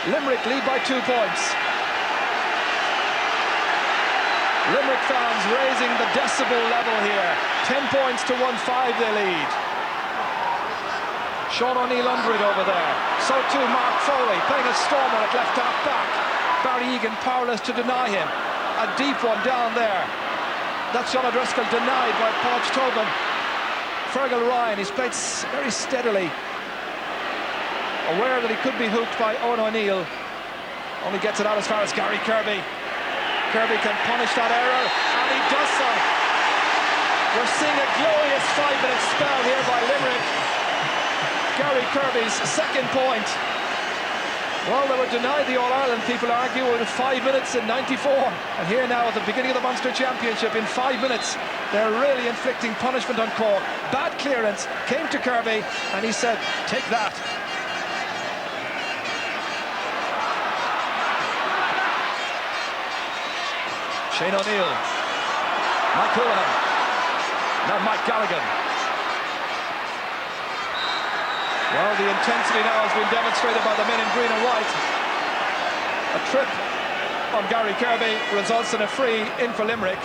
Limerick lead by 2 points. Limerick fans raising the decibel level here. 10 points to 1-5 they lead. Sean O'Neill under it over there. So too Mark Foley playing a stormer at left half back. Barry Egan powerless to deny him. A deep one down there. That's John O'Driscoll denied by Podge Tobin. Fergal Ryan, he's played very steadily. Aware that he could be hooked by Owen O'Neill. Only gets it out as far as Gary Kirby. Kirby can punish that error, and he does so. We're seeing a glorious 5-minute spell here by Limerick. Gary Kirby's second point. Well, they were denied the All-Ireland, people argue, with 5 minutes in 94. And here now at the beginning of the Munster Championship, in 5 minutes, they're really inflicting punishment on Cork. Bad clearance, came to Kirby, and he said, take that. Shane O'Neill, Mike Houlihan, now Mike Galligan. Well, the intensity now has been demonstrated by the men in green and white. A trip on Gary Kirby results in a free in for Limerick.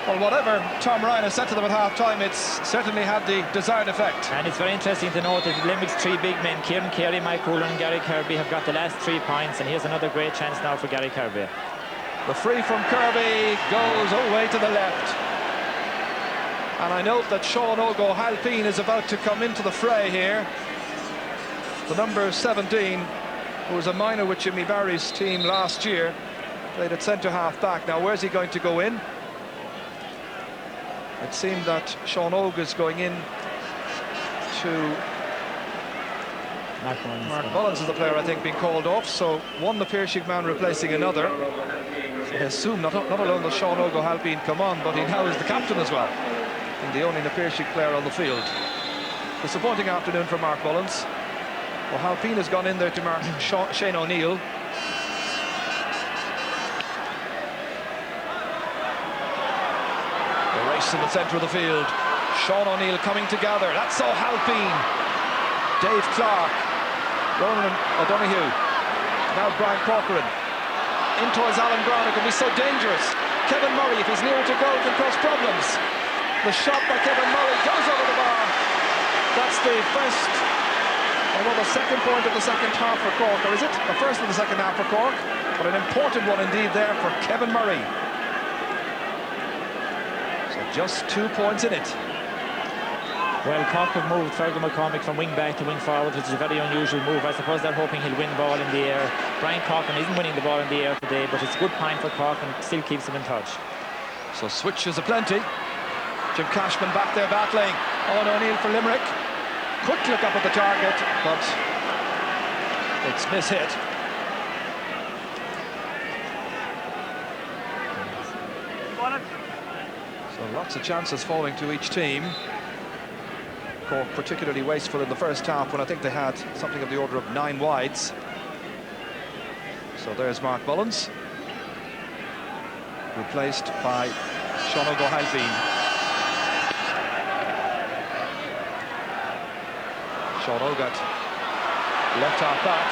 Well, whatever Tom Ryan has said to them at half-time, it's certainly had the desired effect. And it's very interesting to note that Limerick's 3 big men, Kieran Carey, Mike Houlihan and Gary Kirby, have got the last 3 points, and here's another great chance now for Gary Kirby. The free from Kirby goes away to the left. And I note that Sean O'Halpine is about to come into the fray here. The number 17, who was a minor with Jimmy Barry's team last year, played at centre half back. Now where's he going to go in? It seemed that Sean Og is going in to Mark Mullins is the player, I think, being called off. So one the Piercing man replacing another. I assume not alone will Sean O'Halpine come on, but he now is the captain as well, and the only Piercing player on the field. Disappointing afternoon for Mark Mullins. O'Halpine has gone in there to mark Shane O'Neill. The race in the centre of the field. Sean O'Neill coming together. That's O'Halpine. Dave Clark. Ronan O'Donoghue. Now Brian Corcoran. In towards Alan Brown. It can be so dangerous. Kevin Murray, if he's nearer to goal, can cause problems. The shot by Kevin Murray goes over the bar. That's the first, although the second point of the second half for Cork, or is it? The first of the second half for Cork, but an important one indeed there for Kevin Murray. So just 2 points in it. Well, Cork have moved Fergal McCormick from wing back to wing forward, which is a very unusual move. I suppose they're hoping he'll win the ball in the air. Brian Corcoran isn't winning the ball in the air today, but it's a good point for Cork and still keeps him in touch. So switches aplenty. Jim Cashman back there battling. Owen O'Neill for Limerick. Quick look up at the target, but it's mishit. So lots of chances falling to each team. Cork particularly wasteful in the first half when I think they had something of the order of 9 wides. So there's Mark Mullins, replaced by Sean O'Halpine. Sean O'Gat, left half back.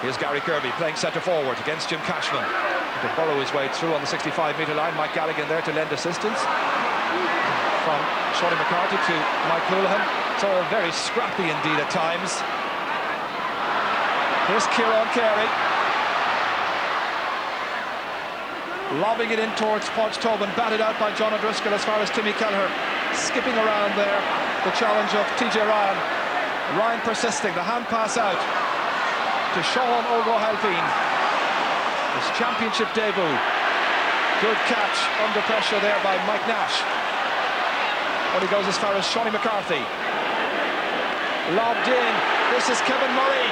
Here's Gary Kirby playing centre forward against Jim Cashman. To burrow his way through on the 65-metre line. Mike Galligan there to lend assistance. From Shorty McCarthy to Mike Houlihan. It's all very scrappy indeed at times. Here's Kieran Carey. Lobbing it in towards Podge Tobin, batted out by John O'Driscoll as far as Timmy Kelleher. Skipping around there, the challenge of TJ Ryan. Ryan persisting, the hand pass out to Sean O'Halpine. His championship debut. Good catch under pressure there by Mike Nash. But he goes as far as Shawnee McCarthy. Lobbed in, this is Kevin Murray.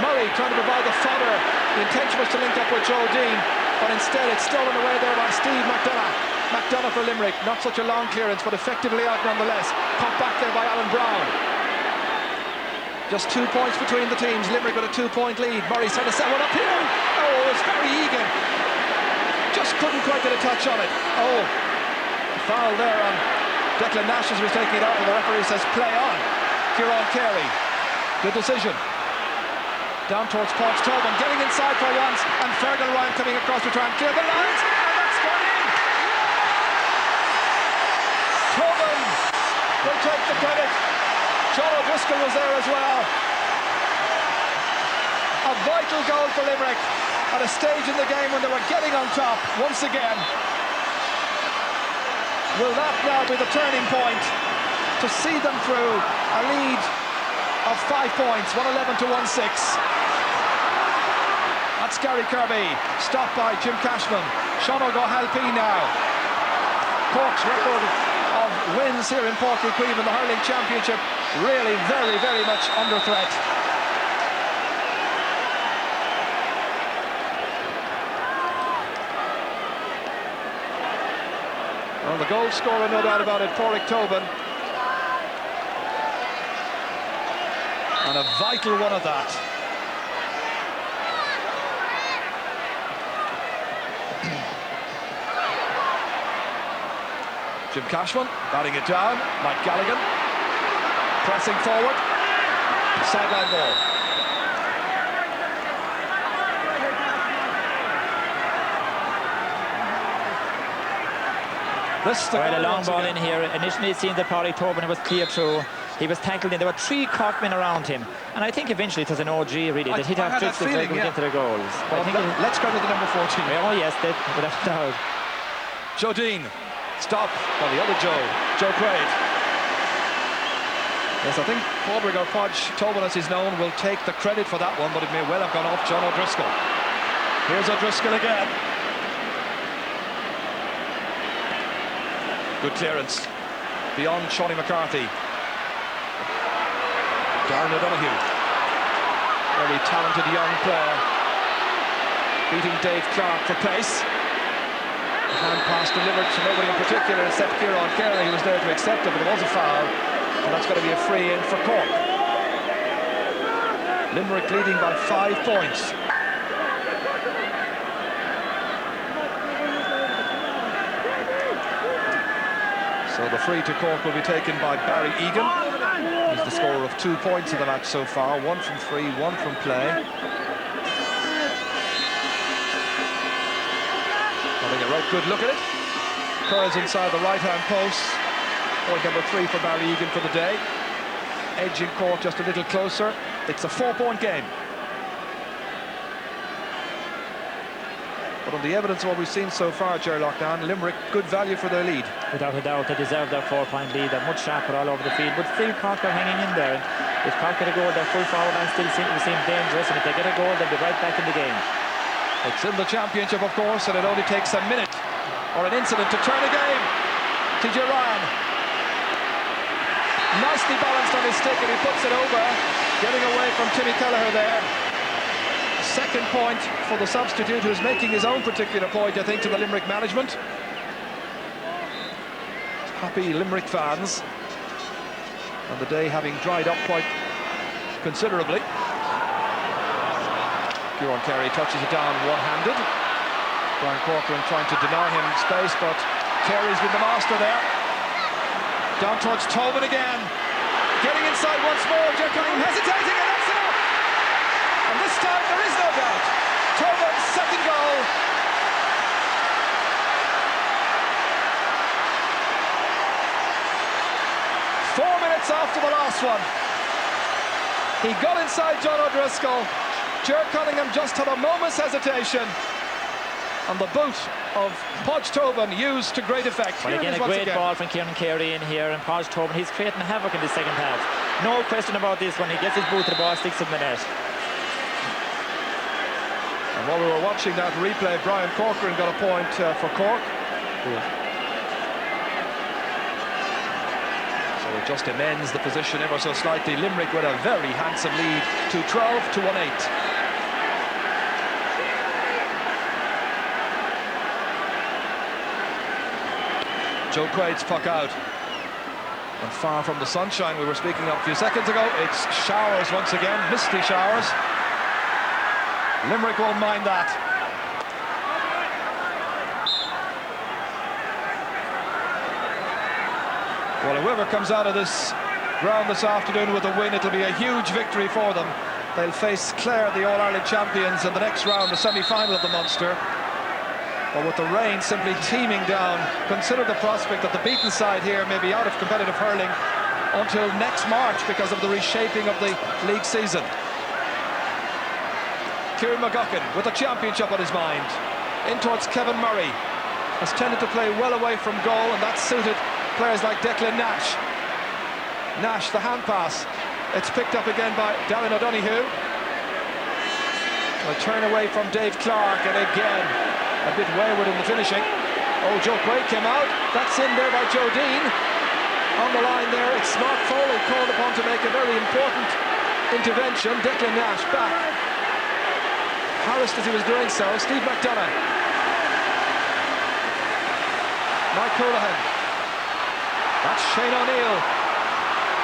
Murray trying to provide the fodder. The intention was to link up with Joe Dean, but instead it's stolen away there by Steve McDonough. McDonough for Limerick. Not such a long clearance, but effectively out nonetheless. Caught back there by Alan Brown. Just 2 points between the teams. Limerick with a 2-point lead. Murray's trying to set one up here. Oh, it's Barry Egan. Just couldn't quite get a touch on it. Oh, foul there on Declan Nash as he was taking it out, and the referee says play on. Kieran Carey. Good decision. Down towards Porch Tobin, getting inside for once, and Fergal Ryan coming across to try and clear the lines, and that's gone in. Tobin will take the credit. John O'Driscoll was there as well. A vital goal for Limerick at a stage in the game when they were getting on top once again. Will that now be the turning point to see them through a lead of 5 points, 111 to 16? That's Gary Kirby, stopped by Jim Cashman. Sean O'Halpy now. Cork's record of wins here in Páirc Uí Chaoimh in the Hurling Championship really very, very much under threat. Well, the goal scorer, no doubt about it, Pádraig Tobin. And a vital one at that. Jim Cashman batting it down. Mike Galligan pressing forward. Sideline ball. Right, a long ball in here. Initially it seemed that Pádraig Tobin was clear through. He was tackled in. There were 3 Cork men around him, and I think eventually it was an OG really that he'd have tricks that would into the goals. Well, let's go to the number 14. Oh yes, without doubt. Joe Dean, stop by the other Joe Craig. Yes, I think Pádraig or Podge Tobin, as he's known, will take the credit for that one, but it may well have gone off John O'Driscoll. Here's O'Driscoll again. Good clearance beyond Shawnee McCarthy. Darren O'Donoghue, very talented young player, beating Dave Clark for pace. The hand pass delivered to nobody in particular except Kieran Carey, who was there to accept it, but it was a foul, and that's going to be a free in for Cork. Limerick leading by 5 points. So the free to Cork will be taken by Barry Egan. He's the scorer of 2 points in the match so far, 1 from 3, 1 from play. Having a right good look at it. Curls inside the right-hand post. Point number 3 for Barry Egan for the day. Edging Cork just a little closer. It's a 4-point game. But on the evidence of what we've seen so far, Gerry Loughnane, Limerick, good value for their lead. Without a doubt, they deserve their 4-point lead. They're much sharper all over the field, but still Cork are hanging in there. If Cork get a goal, they're full forward and still seem dangerous, and if they get a goal, they'll be right back in the game. It's in the championship, of course, and it only takes a minute or an incident to turn a game. TJ Ryan, nicely balanced on his stick, and he puts it over, getting away from Timmy Kelleher there. Second point for the substitute, who's making his own particular point, I think, to the Limerick management. Happy Limerick fans, and the day having dried up quite considerably. Kieran Carey touches it down one-handed. Brian Corcoran trying to deny him space, but Carey's been the master there. Down towards Tobin again. Getting inside once more, Joe Cunningham hesitating, and that's enough! And this time there is no doubt. Tobin's second goal. After the last one, he got inside John O'Driscoll. Ger Cunningham just had a moment's hesitation, and the boot of Podge Tobin used to great effect. Well, again, a great ball from Kieran Carey in here, and Podge Tobin, he's creating havoc in the second half. No question about this one. He gets his boot to the ball, sticks it in the net. And while we were watching that replay, Brian Corcoran got a point for Cork. So just amends the position ever so slightly. Limerick with a very handsome lead, 2-12 to 1-8. Joe Quaid's puck out. And far from the sunshine we were speaking of a few seconds ago, it's showers once again, misty showers. Limerick won't mind that. Well, whoever comes out of this ground this afternoon with a win, it'll be a huge victory for them. They'll face Clare, the All-Ireland champions, in the next round, the semi-final of the Munster. But with the rain simply teeming down, consider the prospect that the beaten side here may be out of competitive hurling until next March because of the reshaping of the league season. Kieran McGuckin with the championship on his mind. In towards Kevin Murray. Has tended to play well away from goal, and that's suited players like Declan Nash. Nash, the hand pass. It's picked up again by Darren O'Donoghue. A turn away from Dave Clark, and again a bit wayward in the finishing. Oh, Joe Quaid came out. That's in there by Joe Dean. On the line there, it's Mark Foley called upon to make a very important intervention. Declan Nash back. Harassed as he was doing so. Steve McDonough. Mike Houlihan. That's Shane O'Neill.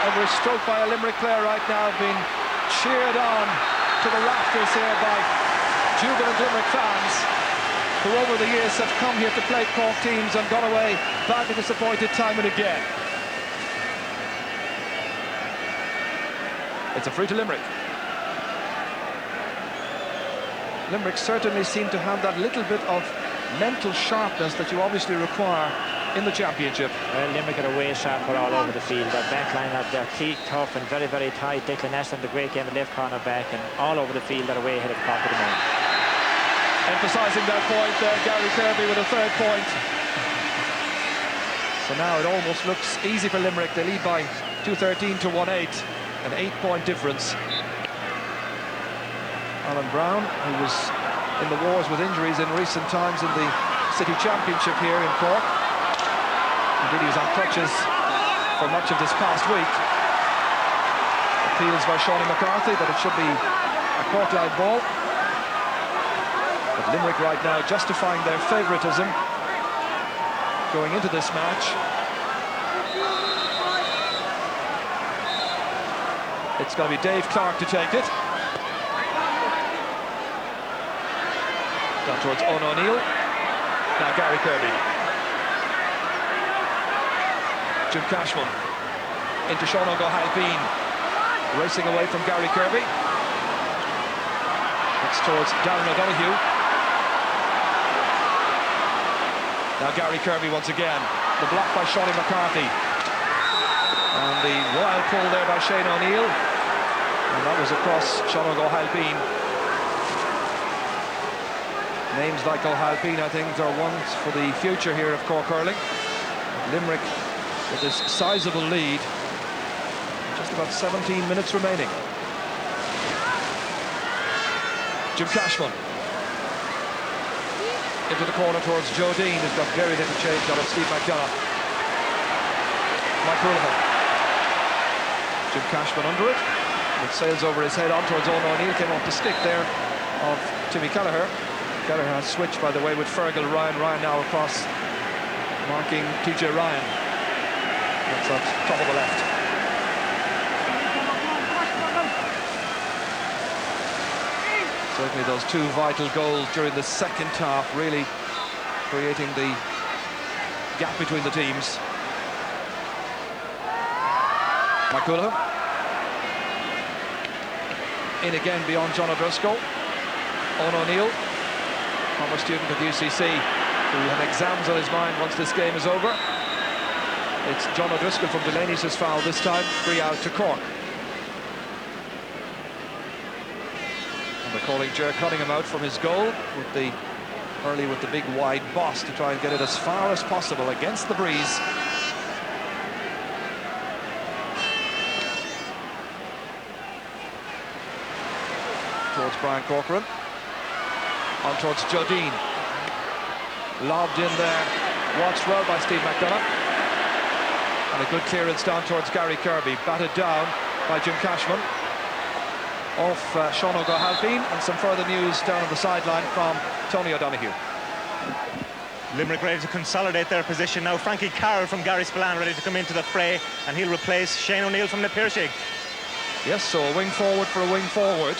Over a stroke by a Limerick player right now, being cheered on to the rafters here by jubilant Limerick fans, who over the years have come here to play Cork teams and gone away badly disappointed time and again. It's a free to Limerick. Limerick certainly seem to have that little bit of mental sharpness that you obviously require in the championship. Well, Limerick are way sharper all over the field. Their back line are their teeth tough and very, very tight. Declan Nash had a great game at left corner back, and all over the field they're way ahead of Cork at the moment. Emphasising that point there, Gary Kirby with a third point. So now it almost looks easy for Limerick. They lead by 2-13 to 1-8, an 8-point difference. Alan Brown, who was in the wars with injuries in recent times in the City Championship here in Cork. Indeed, he was on crutches for much of this past week. Appeals by Seanie McCarthy that it should be a Cork-led ball. But Limerick right now justifying their favouritism going into this match. It's going to be Dave Clark to take it. Down towards Owen O'Neill. Now Gary Kirby. Jim Cashman. Into Sean O'Halpine. Racing away from Gary Kirby. It's towards Darren O'Donoghue. Now Gary Kirby once again. The block by Seanie McCarthy. And the wild pull there by Shane O'Neill. And that was across Sean O'Halpine. Names like O'Halpine, I think, are ones for the future here of Cork hurling. Limerick with this sizable lead. Just about 17 minutes remaining. Jim Cashman. Into the corner towards Joe Dean, who's got very little change out of Steve McDonough. Mike Houlihan. Jim Cashman under it. It sails over his head on towards Owen O'Neill. Came off the stick there of Timmy Kelleher. Kelleher has switched, by the way, with Fergal. Ryan now across, marking TJ Ryan. That's at top of the left. Certainly those two vital goals during the second half really creating the gap between the teams. McCullough. In again beyond John O'Driscoll. Owen O'Neill, former student at UCC, who had exams on his mind once this game is over. It's John O'Driscoll from Delaney's his foul this time, free out to Cork. And they're calling Ger Cunningham out from his goal with the early with the big wide boss to try and get it as far as possible against the breeze. Towards Brian Corcoran. On towards Joe Dean. Lobbed in there. Watched well by Steve McDonough. And a good clearance down towards Gary Kirby. Batted down by Jim Cashman. Off Sean O'Halpine, and some further news down on the sideline from Tony O'Donoghue. Limerick ready to consolidate their position now. Frankie Carroll from Gary Spillane ready to come into the fray, and he'll replace Shane O'Neill from the Pirshig. Yes, so a wing forward for a wing forward.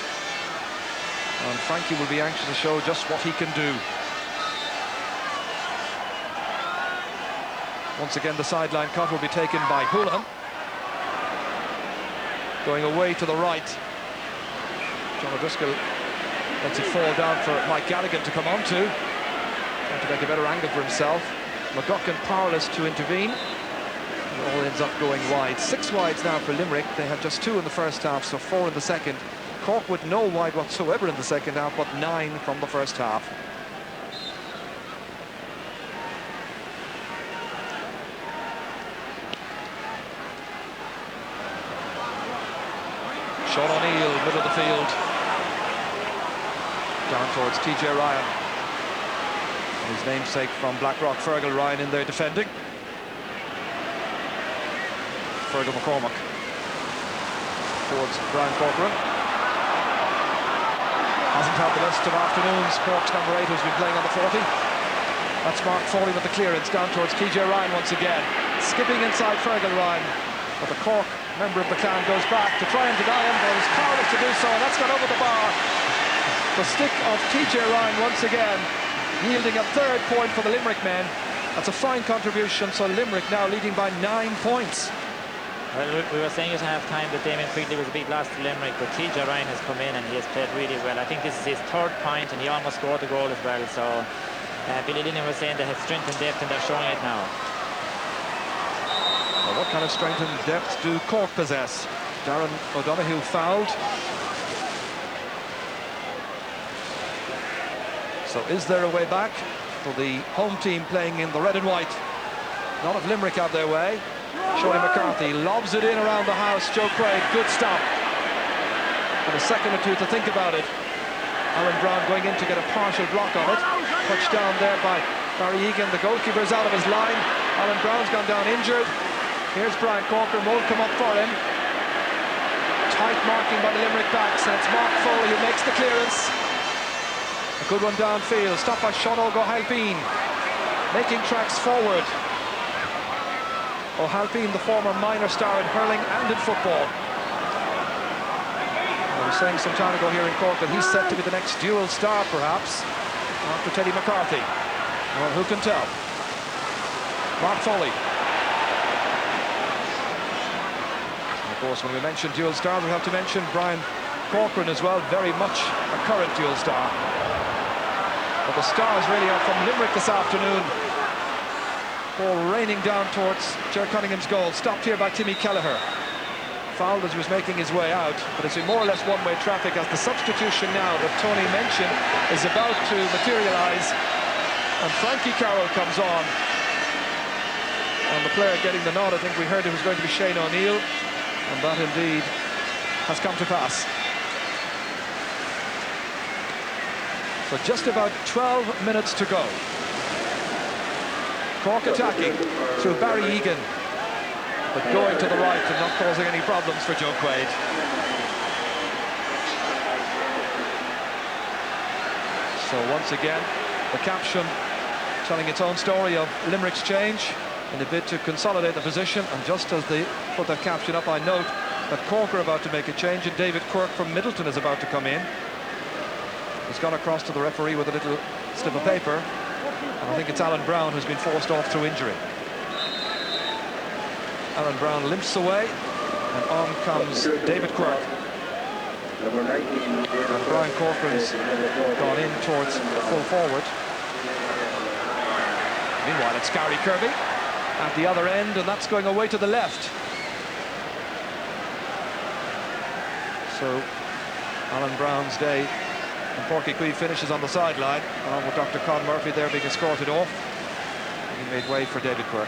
And Frankie will be anxious to show just what he can do. Once again, the sideline cut will be taken by Hurling. Going away to the right. John O'Driscoll lets it fall down for Mike Gallagher to come onto. Trying to make a better angle for himself. McGuckin powerless to intervene. It all ends up going wide. 6 wides now for Limerick. They have just 2 in the first half, so 4 in the second. Cork with no wide whatsoever in the second half, but 9 from the first half. Sean O'Neill, middle of the field. Down towards TJ Ryan. And his namesake from Blackrock, Fergal Ryan, in there defending. Fergal McCormack. Towards Brian Corcoran. Hasn't had the best of afternoons. Cork's number 8 who's been playing on the 40. That's Mark Foley with the clearance down towards TJ Ryan once again. Skipping inside Fergal Ryan. But the Cork member of the clan goes back to try and deny him, but he's powerless to do so, and that's gone over the bar. The stick of TJ Ryan once again, yielding a 3rd point for the Limerick men. That's a fine contribution, so Limerick now leading by 9 points. Well, we were saying at half-time that Damien Quigley was a big loss to Limerick, but TJ Ryan has come in and he has played really well. I think this is his 3rd point, and he almost scored the goal as well, so Billy Linney was saying they have strength and depth, and they're showing it now. Well, what kind of strength and depth do Cork possess? Darren O'Donoghue fouled. So is there a way back for the home team playing in the red and white? None of Limerick have their way. Shorty McCarthy lobs it in around the house. Joe Craig, good stop. And a second or two to think about it. Alan Brown going in to get a partial block on it. Touched down there by Barry Egan. The goalkeeper's out of his line. Alan Brown's gone down injured. Here's Brian Corcoran, won't come up for him. Tight marking by the Limerick backs, and it's Mark Foley who makes the clearance. A good one downfield, stopped by Sean O'Halpine. Making tracks forward. O'Halpine, the former minor star in hurling and in football. I was saying some time ago here in Cork that he's set to be the next dual star, perhaps, after Teddy McCarthy. Well, who can tell? Mark Foley. Of course, when we mention dual stars, we have to mention Brian Corcoran as well, very much a current dual star. But the stars really are from Limerick this afternoon. Ball raining down towards Ger Cunningham's goal, stopped here by Timmy Kelleher. Fouled as he was making his way out, but it's in more or less one-way traffic as the substitution now that Tony mentioned is about to materialise, and Frankie Carroll comes on. And the player getting the nod, I think we heard it was going to be Shane O'Neill. And that indeed has come to pass. So just about 12 minutes to go. Cork attacking through Barry Egan, but going to the right and not causing any problems for Joe Quaid. So once again, the caption telling its own story of Limerick's change in a bid to consolidate the position. And just as they put that caption up, I note that Cork are about to make a change, and David Quirk from Middleton is about to come in. He's gone across to the referee with a little slip of paper, and I think it's Alan Brown who's been forced off through injury. Alan Brown limps away, and on comes David Quirk. And Brian Corcoran's gone in towards full forward. Meanwhile, it's Gary Kirby at the other end, and that's going away to the left. So Alan Brown's day in Porky Quay finishes on the sideline, along with Dr. Con Murphy there being escorted off. He made way for David Quirk.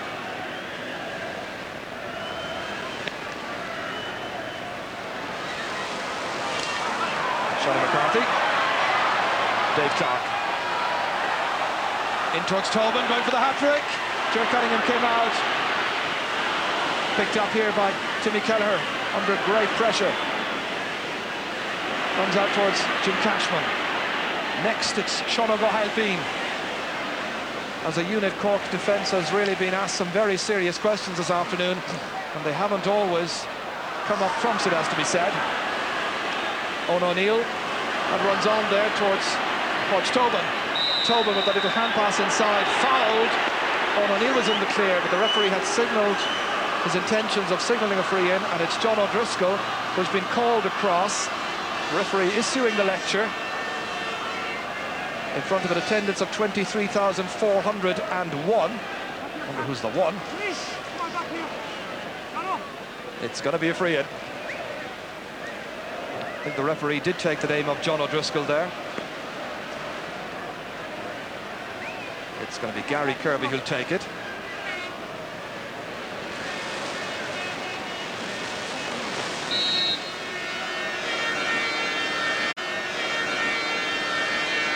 Sean McCarthy. Dave Clark. In towards Tobin, going for the hat-trick. Ger Cunningham came out. Picked up here by Timmy Kelleher under great pressure. Runs out towards Jim Cashman. Next, it's Sean O'Gahilpeen. As a unit, Cork defence has really been asked some very serious questions this afternoon, and they haven't always come up trumps, it has to be said. Owen O'Neill, and runs on there towards Hodge Tobin. Tobin with a little hand pass inside, fouled. Owen O'Neill was in the clear, but the referee had signalled his intentions of signalling a free in, and it's John O'Driscoll who's been called across. The referee issuing the lecture in front of an attendance of 23,401. Wonder who's the one. It's going to be a free in. I think the referee did take the name of John O'Driscoll there. It's going to be Gary Kirby who'll take it.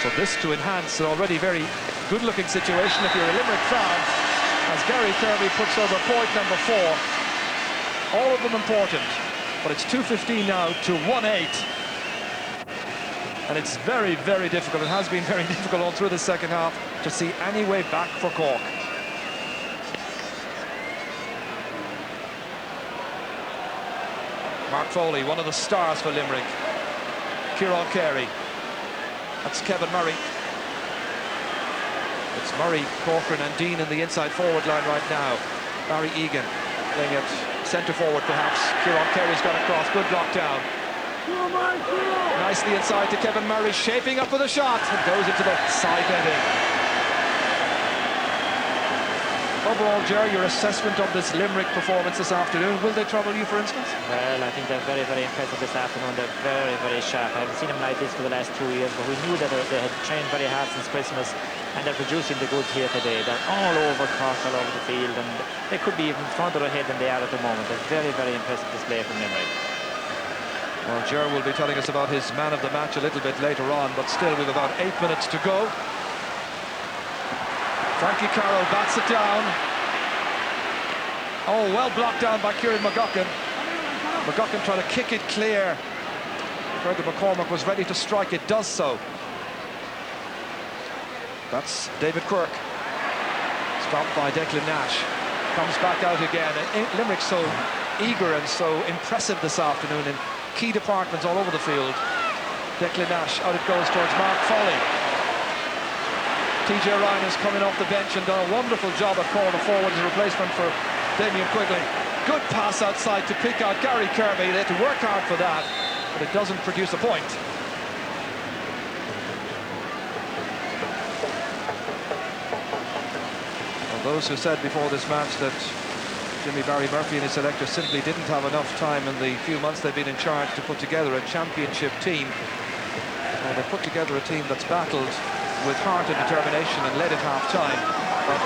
So this to enhance an already very good-looking situation if you're a Limerick fan, as Gary Kirby puts over point number 4. All of them important, but it's 2:15 now to 1-8. And it's very, very difficult. It has been very difficult all through the second half to see any way back for Cork. Mark Foley, one of the stars for Limerick. Kieran Carey. That's Kevin Murray. It's Murray, Corcoran and Dean in the inside forward line right now. Barry Egan playing it centre forward perhaps. Kieran Carey's got across, good block down. Nicely inside to Kevin Murray, shaping up for the shot. It goes into the side netting. Overall, Jerry, your assessment of this Limerick performance this afternoon, will they trouble you, for instance? Well, I think they're very, very impressive this afternoon. They're very, very sharp. I haven't seen them like this for the last 2 years, but we knew that they had trained very hard since Christmas, and they're producing the goods here today. They're all over Cork, all over the field, and they could be even further ahead than they are at the moment. A very, very impressive display from Limerick. Well, Ger will be telling us about his man of the match a little bit later on, but still with about 8 minutes to go. Frankie Carroll bats it down. Oh, well blocked down by Kieran McGuckin. McGuckin trying to kick it clear. Fergus McCormack was ready to strike, it does so. That's David Quirk. Stopped by Declan Nash. Comes back out again. And Limerick so eager and so impressive this afternoon in key departments all over the field. Declan Nash, out it goes towards Mark Foley. TJ Ryan is coming off the bench and done a wonderful job at corner forward as a replacement for Damien Quigley. Good pass outside to pick out Gary Kirby. They had to work hard for that, but it doesn't produce a point. Well, those who said before this match that Jimmy Barry Murphy and his selector simply didn't have enough time in the few months they've been in charge to put together a championship team. Well, they put together a team that's battled with heart and determination and led at half-time, but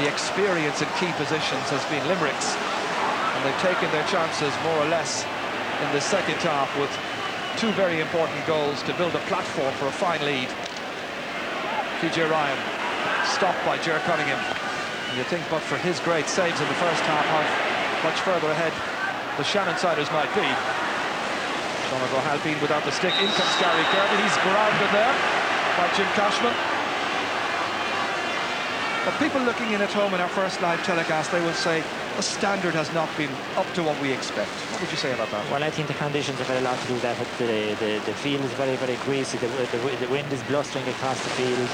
the experience in key positions has been Limerick's, and they've taken their chances more or less in the second half with 2 very important goals to build a platform for a fine lead. TJ Ryan stopped by Ger Cunningham. And you think, but for his great saves in the first half, how much further ahead the Shannonsiders might be. Sean O'Gahilpeen without the stick. In comes Gary Kirby. He's grounded there by Jim Cashman. But people looking in at home in our first live telecast, they will say the standard has not been up to what we expect. What would you say about that? Well, I think the conditions have had a lot to do with that today. The field is very, very greasy. The wind is blustering across the field.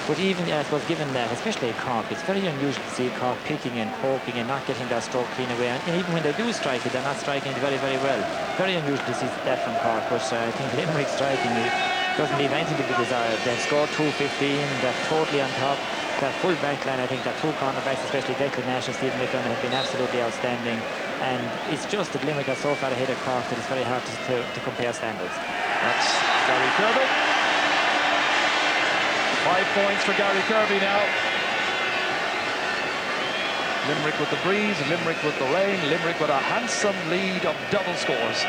But even, I suppose, given that, especially Cork, it's very unusual to see Cork picking and poking and not getting that stroke clean away. And even when they do strike it, they're not striking it very, very well. Very unusual to see that from Cork. But I think Limerick striking doesn't leave anything to be desired. They've scored 2-15. They're totally on top. That full back line, I think that 2 cornerbacks, especially Declan Nash and Stephen McDonough, have been absolutely outstanding. And it's just that Limerick are so far ahead of Cork that it's very hard to compare standards. That's Gary Kirby. 5 points for Gary Kirby now. Limerick with the breeze, Limerick with the rain, Limerick with a handsome lead of double scores.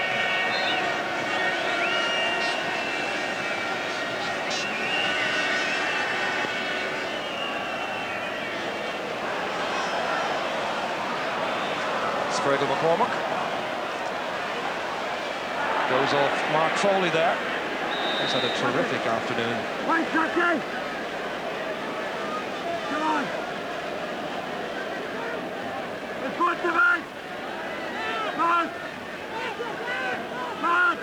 It's Fergal McCormack. Goes off Mark Foley there. He's had a terrific afternoon. Come on! Let's put the man! Come on! Come on!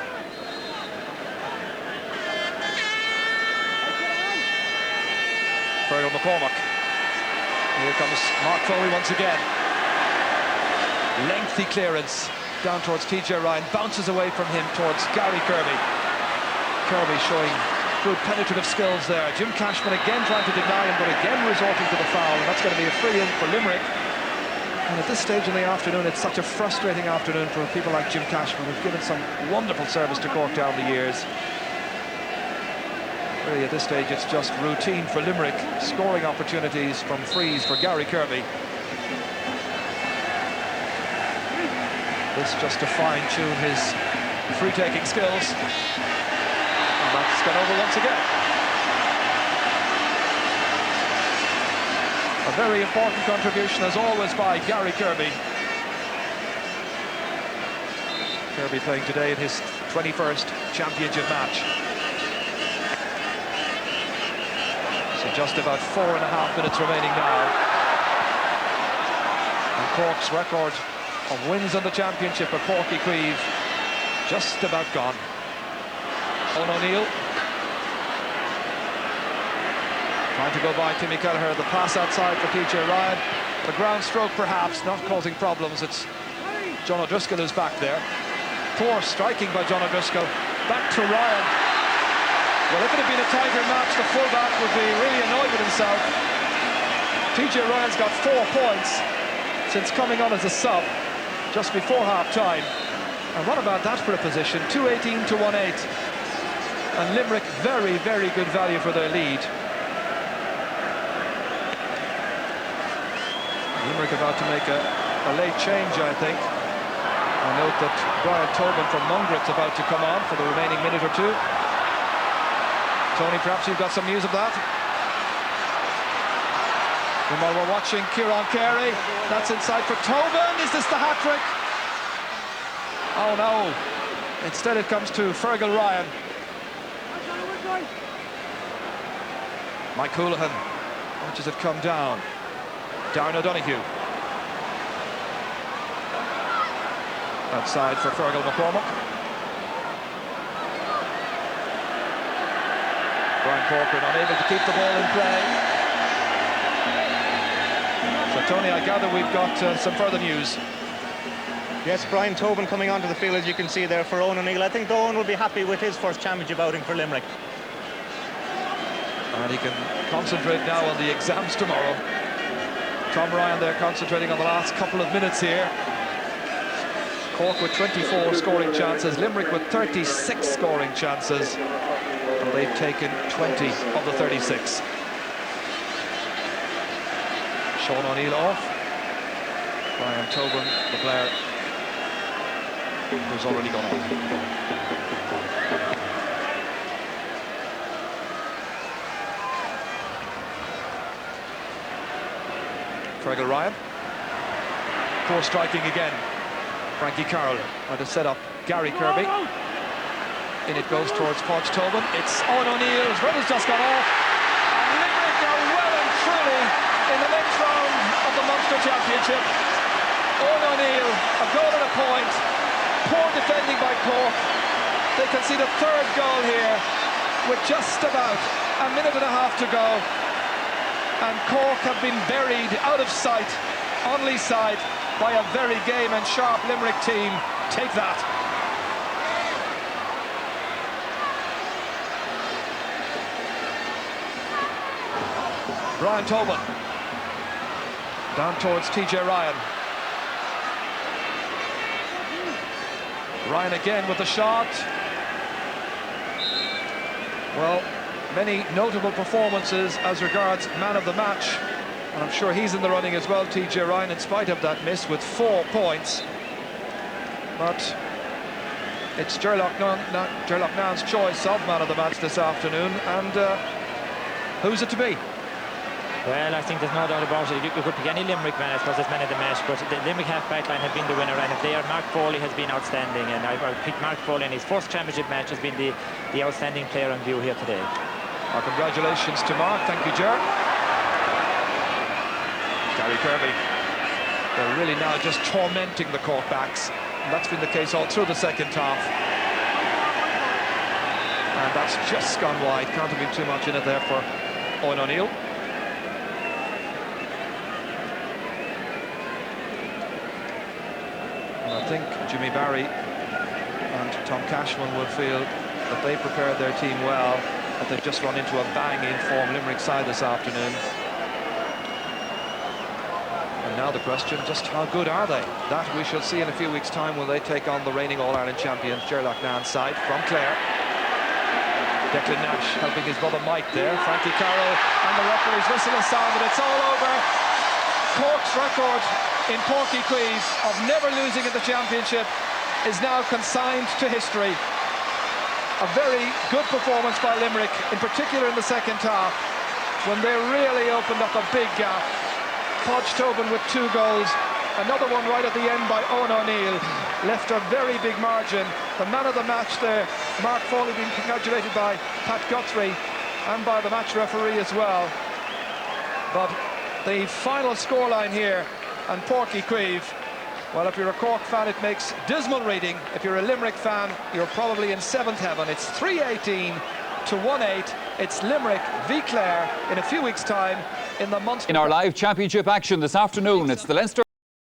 Fergal McCormack. Here comes Mark Foley once again. Lengthy clearance down towards TJ Ryan, bounces away from him towards Gary Kirby. Kirby showing good penetrative skills there. Jim Cashman again trying to deny him, but again resorting to the foul, and that's going to be a free in for Limerick. And at this stage in the afternoon, it's such a frustrating afternoon for people like Jim Cashman, who've given some wonderful service to Cork down the years. Really, at this stage, it's just routine for Limerick, scoring opportunities from frees for Gary Kirby. This just to fine-tune his free-taking skills. And that's gone over once again. A very important contribution, as always, by Gary Kirby. Kirby playing today in his 21st championship match. So just about 4.5 minutes remaining now. And Cork's record of wins in the championship for Páirc Uí Chaoimh just about gone. Owen O'Neill trying to go by Timmy Kelleher. The pass outside for TJ Ryan. The ground stroke perhaps not causing problems. It's John O'Driscoll who's back there. Poor striking by John O'Driscoll. Back to Ryan. Well, if it had been a tighter match, the fullback would be really annoyed with himself. TJ Ryan's got 4 points since coming on as a sub just before half-time. And what about that for a position? 2-18 to 1-8. And Limerick very, very good value for their lead. Limerick about to make a late change, I think. I note that Brian Tobin from Mungret's about to come on for the remaining minute or two. Tony, perhaps you've got some news of that? And while we're watching Kieran Carey, that's inside for Tobin. Is this the hat-trick? Oh no. Instead it comes to Fergal Ryan. Mike Houlihan watches it come down. Darren O'Donoghue. Outside for Fergal McCormack. Brian Corcoran unable to keep the ball in play. So, Tony, I gather we've got some further news. Yes, Brian Tobin coming onto the field, as you can see there, for Owen O'Neill. I think Owen will be happy with his first championship outing for Limerick. And he can concentrate now on the exams tomorrow. Tom Ryan there concentrating on the last couple of minutes here. Cork with 24 scoring chances, Limerick with 36 scoring chances. And they've taken 20 of the 36. Sean O'Neill off. Brian Tobin, the player who's already gone off. Fergal Ryan. Poor striking again. Frankie Carroll trying to set up Gary Kirby. In it goes towards Páirc Tobin. It's Owen O'Neill. His run has just gone off. And Limerick are well and truly in the next round of the Munster Championship. Owen O'Neill, a goal and a point. Poor defending by Cork. They can see the third goal here with just about a minute and a half to go. And Cork have been buried out of sight on Lee's side by a very game and sharp Limerick team. Take that. Brian Tobin down towards TJ Ryan. Ryan again with the shot. Well, many notable performances as regards man of the match, and I'm sure he's in the running as well, TJ Ryan, in spite of that miss with 4 points. But it's Gerlach Nairn's choice of man of the match this afternoon, and who's it to be? Well, I think there's no doubt about it. You could pick any Limerick man, I suppose there's men in the match, but the Limerick half-back line have been the winner, and if they are, Mark Foley has been outstanding, and I picked Mark Foley in his first championship match has been the outstanding player on view here today. Our congratulations to Mark. Thank you, Ger. Gary Kirby. They're really now just tormenting the Cork backs, and that's been the case all through the second half. And that's just gone wide. Can't have been too much in it there for Owen O'Neill. And I think Jimmy Barry and Tom Cashman will feel that they prepared their team well, that they've just run into a bang-in form Limerick side this afternoon. And now the question, just how good are they? That we shall see in a few weeks' time when they take on the reigning All-Ireland champions, Gerlach Nan's side from Clare. Declan Nash helping his brother Mike there. Frankie Carroll and the referee's whistle has sounded. It's all over. Cork's record in Porky Queeve of never losing in the championship is now consigned to history. A very good performance by Limerick, in particular in the second half, when they really opened up a big gap. Podge Tobin with 2 goals, another one right at the end by Owen O'Neill, left a very big margin. The man of the match there, Mark Foley, being congratulated by Pat Guthrie and by the match referee as well. But the final scoreline here, and Porky Queeve, well, if you're a Cork fan, it makes dismal reading. If you're a Limerick fan, you're probably in 7th heaven. It's 3-18 to 1-8. It's Limerick v Clare in a few weeks' time in the Munster. In our live championship action this afternoon, it's the Leinster